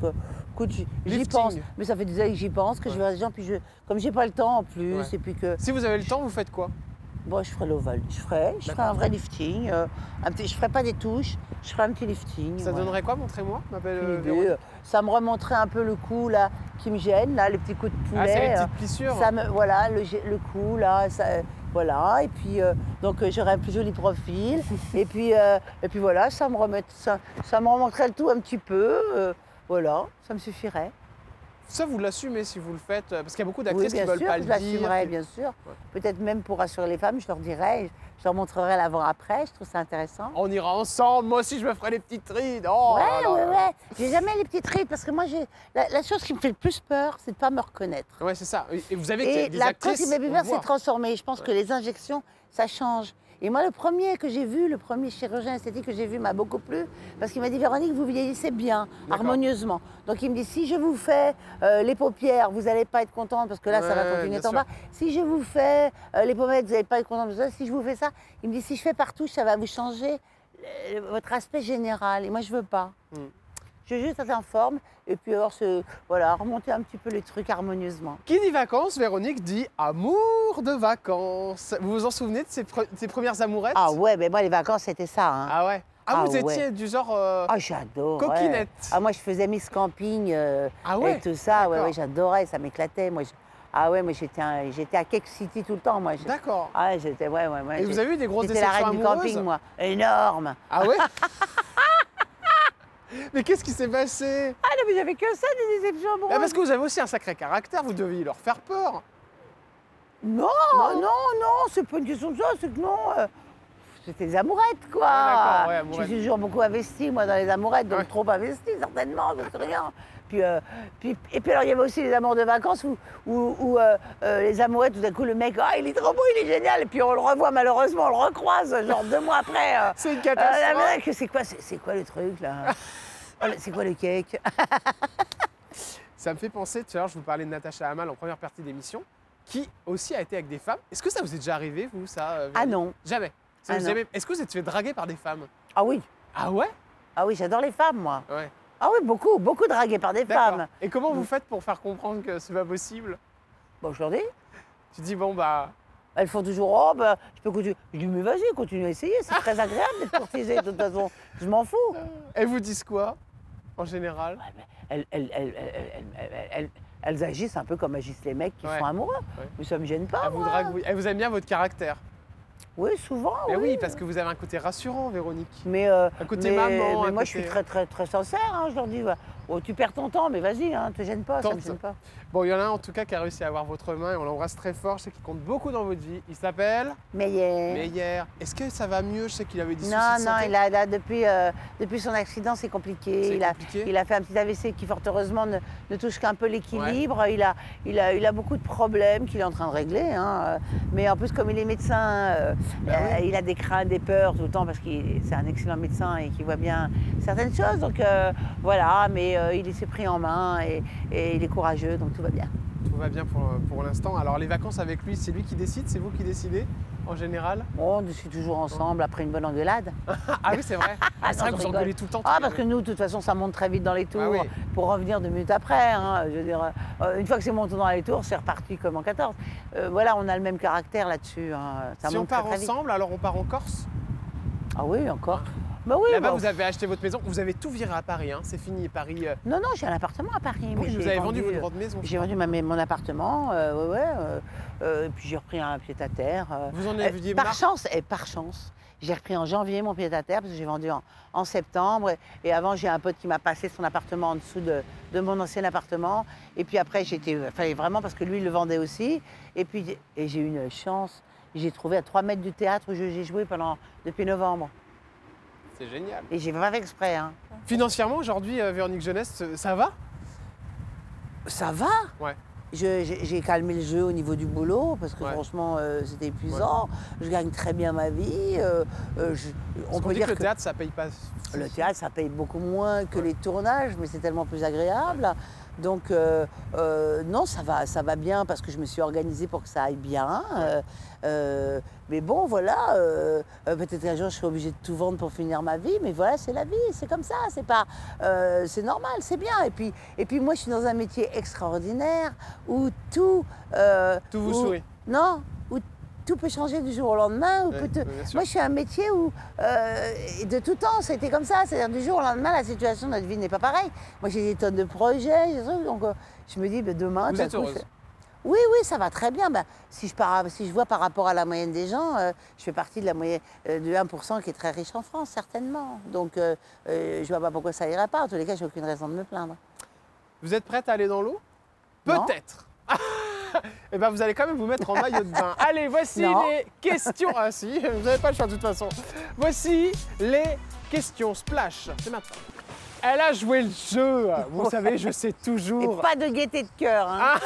Speaker 2: écoute, j'y
Speaker 1: Lifting.
Speaker 2: pense. Mais ça fait des années que j'y pense, que je vais voir des gens, puis comme j'ai pas le temps en plus,
Speaker 1: Ouais.
Speaker 2: et puis que,
Speaker 1: Si vous avez le temps, vous faites quoi?
Speaker 2: bon, je ferai l'ovale. Je ferai un vrai lifting. Je ferai pas des touches, je ferai un petit lifting.
Speaker 1: Ça
Speaker 2: voilà.
Speaker 1: donnerait quoi? Montrez-moi. Je m'appelle
Speaker 2: Aucune idée.
Speaker 1: Véronique.
Speaker 2: Ça me remonterait un peu le cou, là, qui me gêne, là, les petits coups de poulet.
Speaker 1: Ah, c'est les petites plissures.
Speaker 2: Voilà, le cou, là, voilà. Et puis, donc, j'aurai un plus joli profil. et puis voilà, ça me remonterait le tout un petit peu. Voilà, ça me suffirait.
Speaker 1: Ça, vous l'assumez si vous le faites, parce qu'il y a beaucoup
Speaker 2: Oui,
Speaker 1: d'actrices qui
Speaker 2: bien
Speaker 1: veulent
Speaker 2: sûr,
Speaker 1: pas
Speaker 2: je
Speaker 1: le dire.
Speaker 2: l'assumerai, bien sûr.
Speaker 1: Ouais.
Speaker 2: Peut-être même pour rassurer les femmes, je leur dirai, je leur montrerai l'avant-après, je trouve ça intéressant.
Speaker 1: On ira ensemble, moi aussi je me ferai les petites rides. Oh là là.
Speaker 2: Ouais. J'ai jamais les petites rides parce que moi, la chose qui me fait le plus peur, c'est de pas me reconnaître.
Speaker 1: Ouais, c'est ça. Et vous savez
Speaker 2: Et
Speaker 1: que des
Speaker 2: la
Speaker 1: actrices,
Speaker 2: Coty Baby
Speaker 1: on
Speaker 2: Bear
Speaker 1: le
Speaker 2: s'est
Speaker 1: voit.
Speaker 2: transformée. Je pense que les injections, ça change. Et moi, le premier que j'ai vu, le premier chirurgien esthétique que j'ai vu m'a beaucoup plu parce qu'il m'a dit Véronique, vous vieillissez bien,
Speaker 1: D'accord.
Speaker 2: harmonieusement. Donc il me dit si je vous fais les paupières, vous n'allez pas être contente parce que là, ça va
Speaker 1: Ouais,
Speaker 2: continuer
Speaker 1: bien
Speaker 2: en bas. Si je vous fais les pommettes, vous n'allez pas être contente de ça. Si je vous fais ça, il me dit si je fais partout, ça va vous changer votre aspect général. Et moi, je veux pas. Je veux juste être en forme et puis alors, voilà, remonter un petit peu les trucs harmonieusement.
Speaker 1: Qui dit vacances, Véronique dit amour de vacances. Vous vous en souvenez de ces premières amourettes?
Speaker 2: Ah ouais, mais moi, les vacances, c'était ça. Hein.
Speaker 1: Ah ouais. Ah,
Speaker 2: Ah
Speaker 1: vous
Speaker 2: ouais.
Speaker 1: étiez du genre
Speaker 2: Ah, j'adore.
Speaker 1: coquinette.
Speaker 2: Ah, moi, je faisais Miss Camping
Speaker 1: Ah ouais,
Speaker 2: et tout ça. Ouais,
Speaker 1: d'accord.
Speaker 2: ouais, j'adorais, ça m'éclatait. Moi, ah ouais, moi, j'étais à Cake City tout le temps, moi.
Speaker 1: D'accord.
Speaker 2: Ah, j'étais, ouais.
Speaker 1: Et vous avez eu des grosses
Speaker 2: J'étais la
Speaker 1: déceptions
Speaker 2: reine du
Speaker 1: amoureuses?
Speaker 2: camping, moi. Énorme.
Speaker 1: Ah ouais. Mais qu'est-ce qui s'est passé?
Speaker 2: Ah non, mais j'avais que ça, des déceptions amoureuses.
Speaker 1: Ah, parce que vous avez aussi un sacré caractère, vous deviez leur faire peur.
Speaker 2: Non, c'est pas une question de ça, c'est que non. C'était des amourettes, quoi.
Speaker 1: Ah, d'accord, ouais,
Speaker 2: Je
Speaker 1: amourettes.
Speaker 2: suis toujours beaucoup investie, moi, dans les amourettes, donc
Speaker 1: Ouais.
Speaker 2: trop investie, certainement, je sais rien. Et puis alors, il y avait aussi les amours de vacances où les amourettes, tout d'un coup, le mec, ah, il est trop beau, il est génial. Et puis on le revoit, malheureusement, on le recroise, genre 2 mois après.
Speaker 1: C'est une
Speaker 2: La
Speaker 1: catastrophe.
Speaker 2: mec, c'est quoi le truc, là? C'est quoi le cake?
Speaker 1: Ça me fait penser, tout à l'heure, je vous parlais de Natacha Hamel en première partie d'émission, qui aussi a été avec des femmes. Est-ce que ça vous est déjà arrivé, vous, ça
Speaker 2: Ah
Speaker 1: Véronique?
Speaker 2: non.
Speaker 1: Jamais. Ça
Speaker 2: Ah
Speaker 1: vous
Speaker 2: non.
Speaker 1: jamais... Est-ce que vous êtes fait draguer par des femmes?
Speaker 2: Ah oui.
Speaker 1: Ah ouais?
Speaker 2: Ah oui, j'adore les femmes, moi.
Speaker 1: Ouais.
Speaker 2: Ah oui, beaucoup dragués par des
Speaker 1: D'accord.
Speaker 2: femmes.
Speaker 1: Et comment vous faites pour faire comprendre que c'est pas possible?
Speaker 2: Bon, je leur dis.
Speaker 1: Tu dis, bon, bah.
Speaker 2: Elles font toujours, oh, bah, je peux continuer. Je dis, mais vas-y, continue à essayer, c'est très agréable d'être courtisée, de toute façon. Je m'en fous.
Speaker 1: Elles vous disent quoi, en général?
Speaker 2: Elles agissent un peu comme agissent les mecs qui
Speaker 1: Ouais.
Speaker 2: sont amoureux.
Speaker 1: Ouais.
Speaker 2: Mais ça me gêne pas,
Speaker 1: Elles vous
Speaker 2: moi.
Speaker 1: draguent, oui. Elles vous aiment bien votre caractère.
Speaker 2: Oui, souvent,
Speaker 1: Mais
Speaker 2: oui.
Speaker 1: oui, parce que vous avez un côté rassurant, Véronique.
Speaker 2: Mais,
Speaker 1: Un côté maman,
Speaker 2: mais
Speaker 1: un
Speaker 2: moi, je
Speaker 1: côté-
Speaker 2: suis très sincère. Hein, je leur dis, bah, oh, tu perds ton temps, mais vas-y, hein, te gêne pas, ça
Speaker 1: Tente.
Speaker 2: me gêne pas.
Speaker 1: Bon, il y en a un en tout cas qui a réussi à avoir votre main et on l'embrasse très fort. Je sais qu'il compte beaucoup dans votre vie. Il s'appelle
Speaker 2: Mais
Speaker 1: Meyer. Est-ce que ça va mieux? Je sais qu'il avait des soucis
Speaker 2: non,
Speaker 1: de
Speaker 2: non,
Speaker 1: santé.
Speaker 2: depuis son accident, c'est compliqué.
Speaker 1: C'est
Speaker 2: Il a,
Speaker 1: compliqué
Speaker 2: il a fait un petit AVC qui, fort heureusement, ne touche qu'un peu l'équilibre. Il a beaucoup de problèmes qu'il est en train de régler. Hein. Mais en plus, comme il est médecin,
Speaker 1: oui.
Speaker 2: il a des craintes, des peurs tout le temps parce que c'est un excellent médecin et qu'il voit bien certaines choses. Donc voilà, mais il s'est pris en main et il est courageux, donc tout va bien.
Speaker 1: Tout va bien pour l'instant. Alors, les vacances avec lui, c'est lui qui décide? C'est vous qui décidez, en général?
Speaker 2: Bon, on suis toujours ensemble après une bonne engueulade.
Speaker 1: Ah oui, c'est vrai. Ah, c'est
Speaker 2: non,
Speaker 1: vrai
Speaker 2: je
Speaker 1: que vous
Speaker 2: rigole.
Speaker 1: engueulez tout le temps.
Speaker 2: Ah,
Speaker 1: tous
Speaker 2: parce que
Speaker 1: les deux.
Speaker 2: nous, de toute façon, ça monte très vite dans les tours
Speaker 1: Ah oui.
Speaker 2: pour revenir 2 minutes après. Hein. Je veux dire, une fois que c'est monté dans les tours, c'est reparti comme en 14. Voilà, on a le même caractère là-dessus. Hein. Ça
Speaker 1: Si on
Speaker 2: monte
Speaker 1: part
Speaker 2: très vite.
Speaker 1: ensemble, alors on part en Corse?
Speaker 2: Ah oui, encore. Bah oui,
Speaker 1: Là-bas,
Speaker 2: bah,
Speaker 1: vous avez acheté votre maison. Vous avez tout viré à Paris, hein. C'est fini, Paris.
Speaker 2: Non, j'ai un appartement à Paris. mais
Speaker 1: Oui, vous
Speaker 2: j'ai
Speaker 1: avez vendu votre grande maison. je
Speaker 2: J'ai
Speaker 1: crois.
Speaker 2: vendu mon appartement, et puis j'ai repris un pied-à-terre.
Speaker 1: Vous en aviez
Speaker 2: par
Speaker 1: marre?
Speaker 2: chance, j'ai repris en janvier mon pied-à-terre parce que j'ai vendu en septembre. Et avant, j'ai un pote qui m'a passé son appartement en dessous de mon ancien appartement. Et puis après, fallait vraiment parce que lui, il le vendait aussi. Et j'ai eu une chance. J'ai trouvé à 3 mètres du théâtre où j'ai joué depuis novembre.
Speaker 1: C'est génial.
Speaker 2: Et j'ai pas fait exprès. Hein.
Speaker 1: Financièrement, aujourd'hui, Véronique Jeunesse, ça va?
Speaker 2: Ça va.
Speaker 1: Ouais.
Speaker 2: J'ai calmé le jeu au niveau du boulot parce que
Speaker 1: Ouais.
Speaker 2: franchement c'était épuisant. Je gagne très bien ma vie.
Speaker 1: On peut dire que le théâtre, ça paye pas.
Speaker 2: le théâtre ça paye beaucoup moins que
Speaker 1: Ouais.
Speaker 2: les tournages, mais c'est tellement plus agréable. Donc non, ça va bien parce que je me suis organisée pour que ça aille bien. Mais bon, voilà, peut-être qu'un jour je serai obligée de tout vendre pour finir ma vie, mais voilà, c'est la vie, c'est comme ça, c'est pas, c'est normal, c'est bien. Et puis moi, je suis dans un métier extraordinaire où tout
Speaker 1: Tout vous sourit.
Speaker 2: Non, où tout peut changer du jour au lendemain.
Speaker 1: Ouais, bien sûr.
Speaker 2: Moi, je suis un métier où, de tout temps, ça a été comme ça. C'est-à-dire, du jour au lendemain, la situation de notre vie n'est pas pareille. Moi, j'ai des tonnes de projets, des trucs, donc je me dis, ben, demain,
Speaker 1: Vous
Speaker 2: d'un
Speaker 1: êtes
Speaker 2: coup,
Speaker 1: heureuse?
Speaker 2: Oui, oui, ça va très bien. Ben, si je vois par rapport à la moyenne des gens, je fais partie de la moyenne de 1% qui est très riche en France, certainement. Donc, je vois pas pourquoi ça irait pas. En tous les cas, j'ai aucune raison de me plaindre.
Speaker 1: Vous êtes prête à aller dans l'eau?
Speaker 2: Non.
Speaker 1: Peut-être. Eh ben, vous allez quand même vous mettre en maillot de bain. Allez, voici
Speaker 2: Non.
Speaker 1: les questions. Ah si, vous n'avez pas le choix de toute façon. Voici les questions splash. C'est maintenant. Elle a joué le jeu. Vous savez, je sais
Speaker 2: Et
Speaker 1: toujours.
Speaker 2: pas de gaieté de cœur. Hein.
Speaker 1: Ah.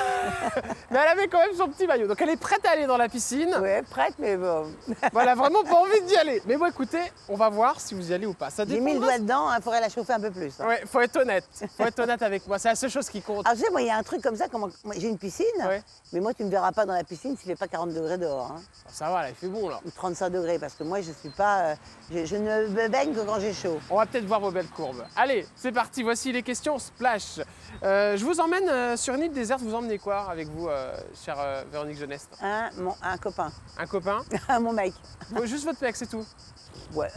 Speaker 1: Mais elle avait quand même son petit maillot. Donc elle est prête à aller dans la piscine.
Speaker 2: Ouais, prête, mais bon.
Speaker 1: Bon, elle a vraiment pas envie d'y aller. Mais bon, écoutez, on va voir si vous y allez ou pas. Ça
Speaker 2: J'ai mis le
Speaker 1: dépendra.
Speaker 2: doigt dedans, il faudrait la chauffer un peu plus. Hein.
Speaker 1: Ouais, faut être honnête. Faut être honnête avec moi. C'est la seule chose qui compte.
Speaker 2: Alors, tu sais, moi, il y a un truc comme ça, moi, j'ai une piscine,
Speaker 1: Ouais.
Speaker 2: mais moi, tu ne me verras pas dans la piscine s'il ne fait pas 40 degrés dehors. Hein.
Speaker 1: Ça va, là, il fait bon là.
Speaker 2: Ou 35 degrés, parce que moi, je suis pas. Je ne me baigne que quand j'ai chaud.
Speaker 1: On va peut-être voir vos belles courbes. Allez, c'est parti, voici les questions splash. Je vous emmène sur une île déserte, vous emmenez quoi avec vous, chère Véronique Jeunesse?
Speaker 2: Un copain,
Speaker 1: Un copain?
Speaker 2: mon mec.
Speaker 1: Juste votre mec, c'est tout.
Speaker 2: Ouais,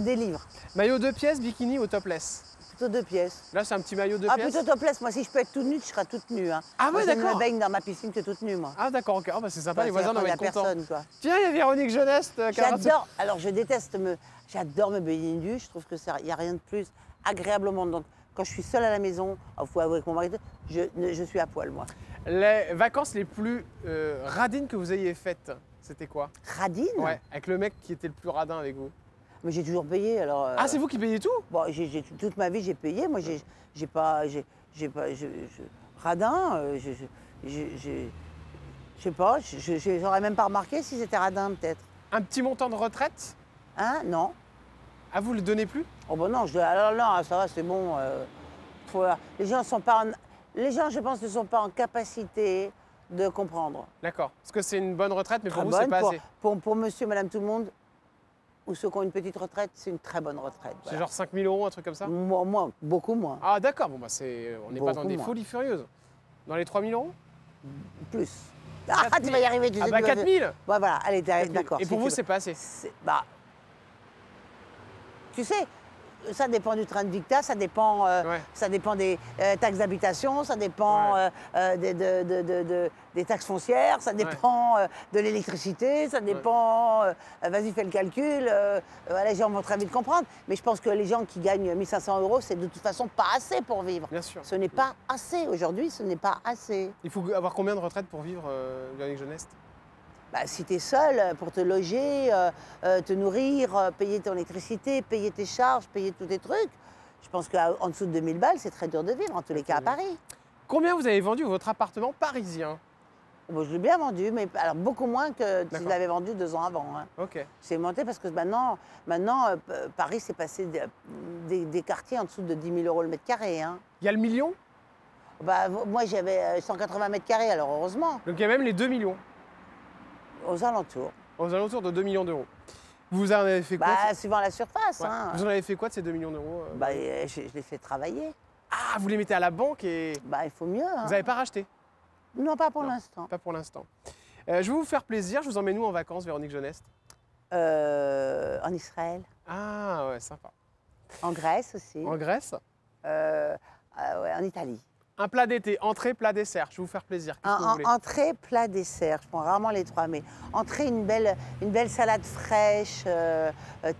Speaker 2: des livres,
Speaker 1: Maillot 2 pièces, bikini ou topless?
Speaker 2: plutôt 2 pièces.
Speaker 1: Là, c'est un petit maillot 2
Speaker 2: Ah,
Speaker 1: pièces.
Speaker 2: plutôt topless, moi, si je peux être toute nue, je serai toute nue. Hein.
Speaker 1: Ah
Speaker 2: Moi,
Speaker 1: ouais,
Speaker 2: je ne
Speaker 1: d'accord.
Speaker 2: me baigne dans ma piscine que toute nue, moi.
Speaker 1: Ah d'accord, ok. Ah, bah, c'est sympa, les
Speaker 2: Enfin,
Speaker 1: voisins doivent
Speaker 2: il y a
Speaker 1: être contents.
Speaker 2: personne, quoi.
Speaker 1: Tiens, il y a Véronique Jeunesse.
Speaker 2: J'adore, alors je déteste j'adore me baigner nue, je trouve que il n'y a rien de plus agréable au monde. Donc, quand je suis seule à la maison, il faut avouer avec mon mari, je suis à poil, moi.
Speaker 1: Les vacances les plus radines que vous ayez faites, c'était quoi?
Speaker 2: Radine?
Speaker 1: Ouais, avec le mec qui était le plus radin avec vous.
Speaker 2: Mais j'ai toujours payé, alors.
Speaker 1: Ah, c'est vous qui payez tout?
Speaker 2: Bon, toute ma vie, j'ai payé. Moi, radin, je sais pas, j'aurais même pas remarqué si c'était radin, peut-être.
Speaker 1: Un petit montant de retraite?
Speaker 2: Hein? Non.
Speaker 1: Ah, vous le donnez plus?
Speaker 2: Oh, ben non, alors non, ça va, c'est bon. Les gens sont pas les gens, je pense, ne sont pas en capacité de comprendre.
Speaker 1: D'accord. Parce que c'est une bonne retraite, mais pour
Speaker 2: Très
Speaker 1: vous, c'est
Speaker 2: bonne,
Speaker 1: pas assez.
Speaker 2: pour monsieur, madame, tout le monde, ou ceux qui ont une petite retraite, c'est une très bonne retraite.
Speaker 1: C'est
Speaker 2: Voilà.
Speaker 1: genre 5 000 €, un truc comme ça?
Speaker 2: Moi, beaucoup moins.
Speaker 1: Ah, d'accord. Bon, bah, on n'est pas dans
Speaker 2: Beaucoup
Speaker 1: des
Speaker 2: moins.
Speaker 1: folies furieuses. Dans les 3 000 €?
Speaker 2: Plus. Ah,
Speaker 1: 4
Speaker 2: tu
Speaker 1: 000.
Speaker 2: vas y arriver, tu
Speaker 1: Ah,
Speaker 2: sais,
Speaker 1: bah,
Speaker 2: tu vas-
Speaker 1: 4 000.
Speaker 2: Ouais, voilà, allez, d'accord.
Speaker 1: Et
Speaker 2: si
Speaker 1: pour
Speaker 2: tu
Speaker 1: vous,
Speaker 2: veux.
Speaker 1: c'est pas assez?
Speaker 2: Bah, tu sais, ça dépend du train de vie que t'as, ça dépend,
Speaker 1: Ouais.
Speaker 2: ça dépend des taxes d'habitation, ça dépend
Speaker 1: Ouais.
Speaker 2: des taxes foncières, ça dépend de l'électricité, ça dépend. Vas-y, fais le calcul. Les gens vont très vite comprendre. Mais je pense que les gens qui gagnent 1 500 €, c'est de toute façon pas assez pour vivre.
Speaker 1: Bien sûr.
Speaker 2: Ce n'est pas assez. Aujourd'hui, ce n'est pas assez.
Speaker 1: Il faut avoir combien de retraite pour vivre, Véronique Jeunesse?
Speaker 2: Bah, si tu es seul, pour te loger, te nourrir, payer ton électricité, payer tes charges, payer tous tes trucs, je pense qu'en dessous de 2000 balles, c'est très dur de vivre, en tous les cas à Paris.
Speaker 1: Combien vous avez vendu votre appartement parisien?
Speaker 2: Bon, je l'ai bien vendu, mais alors beaucoup moins que si je
Speaker 1: D'accord.
Speaker 2: l'avais vendu 2 ans avant. Hein.
Speaker 1: Ok.
Speaker 2: C'est monté parce que maintenant Paris, c'est passé des quartiers en dessous de 10 000 € le mètre carré. Hein.
Speaker 1: Il y a le million?
Speaker 2: Bah, moi, j'avais 180 mètres carrés, alors heureusement,
Speaker 1: Donc il y a même les 2 millions.
Speaker 2: aux alentours.
Speaker 1: Aux alentours de 2 millions d'euros. Vous en avez fait quoi?
Speaker 2: Bah, suivant la surface.
Speaker 1: Ouais.
Speaker 2: Hein.
Speaker 1: Vous en avez fait quoi de ces 2 millions d'euros?
Speaker 2: Bah, je les fais travailler.
Speaker 1: Ah, vous les mettez à la banque et
Speaker 2: Bah, il faut mieux. Hein.
Speaker 1: vous n'avez pas racheté?
Speaker 2: Non, pas pour
Speaker 1: Non.
Speaker 2: l'instant.
Speaker 1: Pas pour l'instant. Je vais vous faire plaisir, je vous emmène où en vacances, Véronique Jeunesse?
Speaker 2: En Israël,
Speaker 1: Ah ouais, sympa.
Speaker 2: en Grèce aussi,
Speaker 1: En Grèce?
Speaker 2: ouais, en Italie.
Speaker 1: Un plat d'été, entrée, plat, dessert. Je vais vous faire plaisir. Qu'est-ce que vous voulez?
Speaker 2: Entrée, plat, dessert. Je prends rarement les trois, mais entrée, une belle salade fraîche,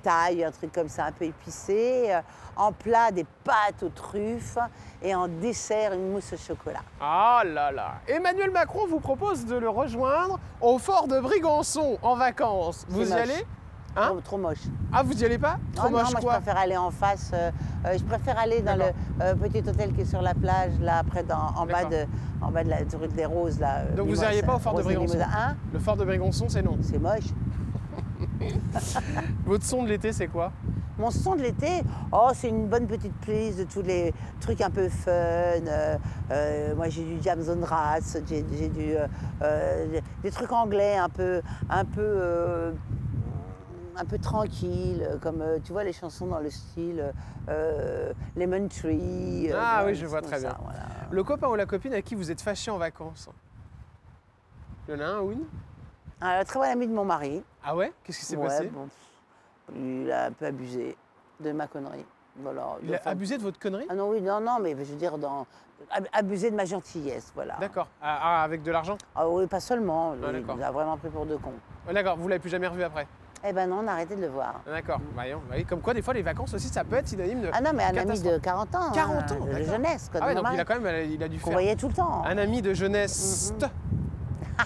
Speaker 2: taille, un truc comme ça, un peu épicé. En plat, des pâtes aux truffes. Et en dessert, une mousse au chocolat.
Speaker 1: Ah là là. Emmanuel Macron vous propose de le rejoindre au fort de Brégançon en vacances. Vous y
Speaker 2: moche.
Speaker 1: allez? Hein?
Speaker 2: Trop moche.
Speaker 1: Ah, vous y allez pas? Trop
Speaker 2: Non,
Speaker 1: moche
Speaker 2: moi,
Speaker 1: quoi?
Speaker 2: je préfère aller en face. Je préfère aller dans le petit hôtel qui est sur la plage, là, après, en bas de la truc des roses. Là,
Speaker 1: Donc vous
Speaker 2: Limoges,
Speaker 1: iriez pas au fort de
Speaker 2: Roses et
Speaker 1: Brégançon?
Speaker 2: Limousin. Hein?
Speaker 1: Le fort de Brégançon, c'est non.
Speaker 2: C'est moche.
Speaker 1: Votre son de l'été, c'est quoi?
Speaker 2: Mon son de l'été, c'est une bonne petite playlist de tous les trucs un peu fun. Moi, j'ai du Jams on Rats, j'ai des trucs anglais un peu tranquille, comme tu vois les chansons dans le style Lemon Tree.
Speaker 1: Ah
Speaker 2: voilà,
Speaker 1: oui,
Speaker 2: des
Speaker 1: je vois
Speaker 2: trucs
Speaker 1: très
Speaker 2: comme
Speaker 1: bien.
Speaker 2: ça, voilà.
Speaker 1: Le copain ou la copine avec qui vous êtes fâché en vacances? Il y en a un ou une?
Speaker 2: Un très bon ami de mon mari.
Speaker 1: Ah ouais? Qu'est-ce qui s'est
Speaker 2: Ouais,
Speaker 1: passé?
Speaker 2: bon, il a un peu abusé de ma connerie. Voilà.
Speaker 1: Il a
Speaker 2: Enfin,
Speaker 1: abusé de votre connerie?
Speaker 2: ah non, oui, non, mais je veux dire, abuser de ma gentillesse, voilà.
Speaker 1: D'accord. Avec de l'argent?
Speaker 2: Ah oui, pas seulement.
Speaker 1: Ah, d'accord.
Speaker 2: Il a vraiment pris pour deux cons.
Speaker 1: D'accord, vous l'avez plus jamais revu après?
Speaker 2: Eh ben non, on a arrêté de le voir.
Speaker 1: D'accord. Voyons. Bah oui, comme quoi, des fois, les vacances aussi, ça peut être synonyme de.
Speaker 2: Ah non, mais un ami
Speaker 1: catastrophe.
Speaker 2: de 40 ans.
Speaker 1: 40 ans,
Speaker 2: de
Speaker 1: d'accord.
Speaker 2: jeunesse, quoi.
Speaker 1: Ah ouais,
Speaker 2: de
Speaker 1: donc il a
Speaker 2: normal,
Speaker 1: quand même, il a dû
Speaker 2: qu'on
Speaker 1: faire
Speaker 2: voyait tout le temps.
Speaker 1: un ami de jeunesse.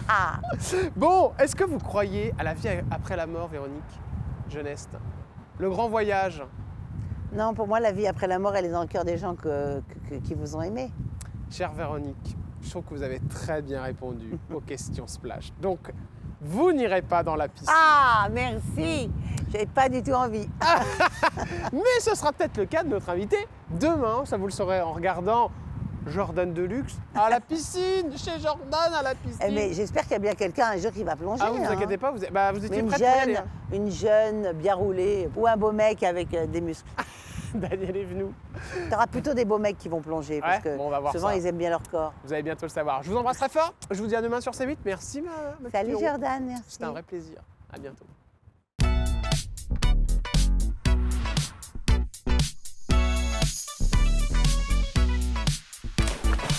Speaker 2: Ah,
Speaker 1: Bon, est-ce que vous croyez à la vie après la mort, Véronique Jeunesse? Le grand voyage?
Speaker 2: non, pour moi, la vie après la mort, elle est dans le cœur des gens qui vous ont aimé.
Speaker 1: Chère Véronique, je trouve que vous avez très bien répondu aux questions Splash. Donc, vous n'irez pas dans la piscine.
Speaker 2: Ah, merci. J'avais pas du tout envie.
Speaker 1: Mais ce sera peut-être le cas de notre invité demain. Ça, vous le saurez en regardant Jordan Deluxe à la piscine, chez Jordan à la piscine.
Speaker 2: Eh, mais j'espère qu'il y a bien quelqu'un un jour qui va plonger.
Speaker 1: Ah, vous
Speaker 2: hein.
Speaker 1: inquiétez pas, vous
Speaker 2: Mais
Speaker 1: étiez prête pour y aller. Hein.
Speaker 2: une jeune bien roulée, ou un beau mec avec des muscles.
Speaker 1: Daniel est venu.
Speaker 2: Tu auras plutôt des beaux mecs qui vont plonger, parce
Speaker 1: Ouais,
Speaker 2: que
Speaker 1: bon, on va voir
Speaker 2: souvent
Speaker 1: ça.
Speaker 2: ils aiment bien leur corps.
Speaker 1: Vous allez bientôt le savoir. Je vous embrasse très fort. Je vous dis à demain sur C8. Merci, ma
Speaker 2: Salut
Speaker 1: petite Véro.
Speaker 2: Jordan, merci.
Speaker 1: C'était un vrai plaisir. À bientôt.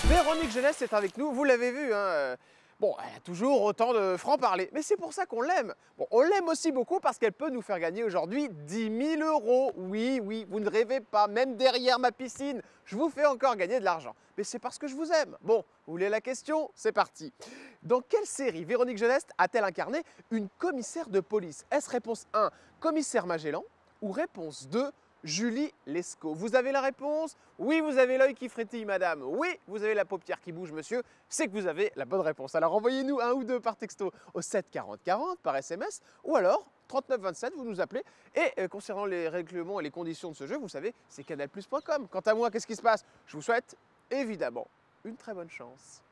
Speaker 1: Véronique Jeunesse est avec nous, vous l'avez vu. Hein. Bon, elle a toujours autant de franc-parler, mais c'est pour ça qu'on l'aime. Bon, on l'aime aussi beaucoup parce qu'elle peut nous faire gagner aujourd'hui 10 000 €. Oui, oui, vous ne rêvez pas, même derrière ma piscine, je vous fais encore gagner de l'argent. Mais c'est parce que je vous aime. Bon, vous voulez la question? C'est parti. Dans quelle série Véronique Jeunesse a-t-elle incarné une commissaire de police? Est-ce réponse 1, Commissaire Magellan, ou réponse 2, Julie Lescaut? Vous avez la réponse? Oui, vous avez l'œil qui frétille, madame. Oui, vous avez la paupière qui bouge, monsieur. C'est que vous avez la bonne réponse. Alors envoyez-nous un ou deux par texto au 7 40 40 par SMS ou alors 39 27, vous nous appelez. Et concernant les règlements et les conditions de ce jeu, vous savez, c'est canalplus.com. Quant à moi, qu'est-ce qui se passe? Je vous souhaite évidemment une très bonne chance.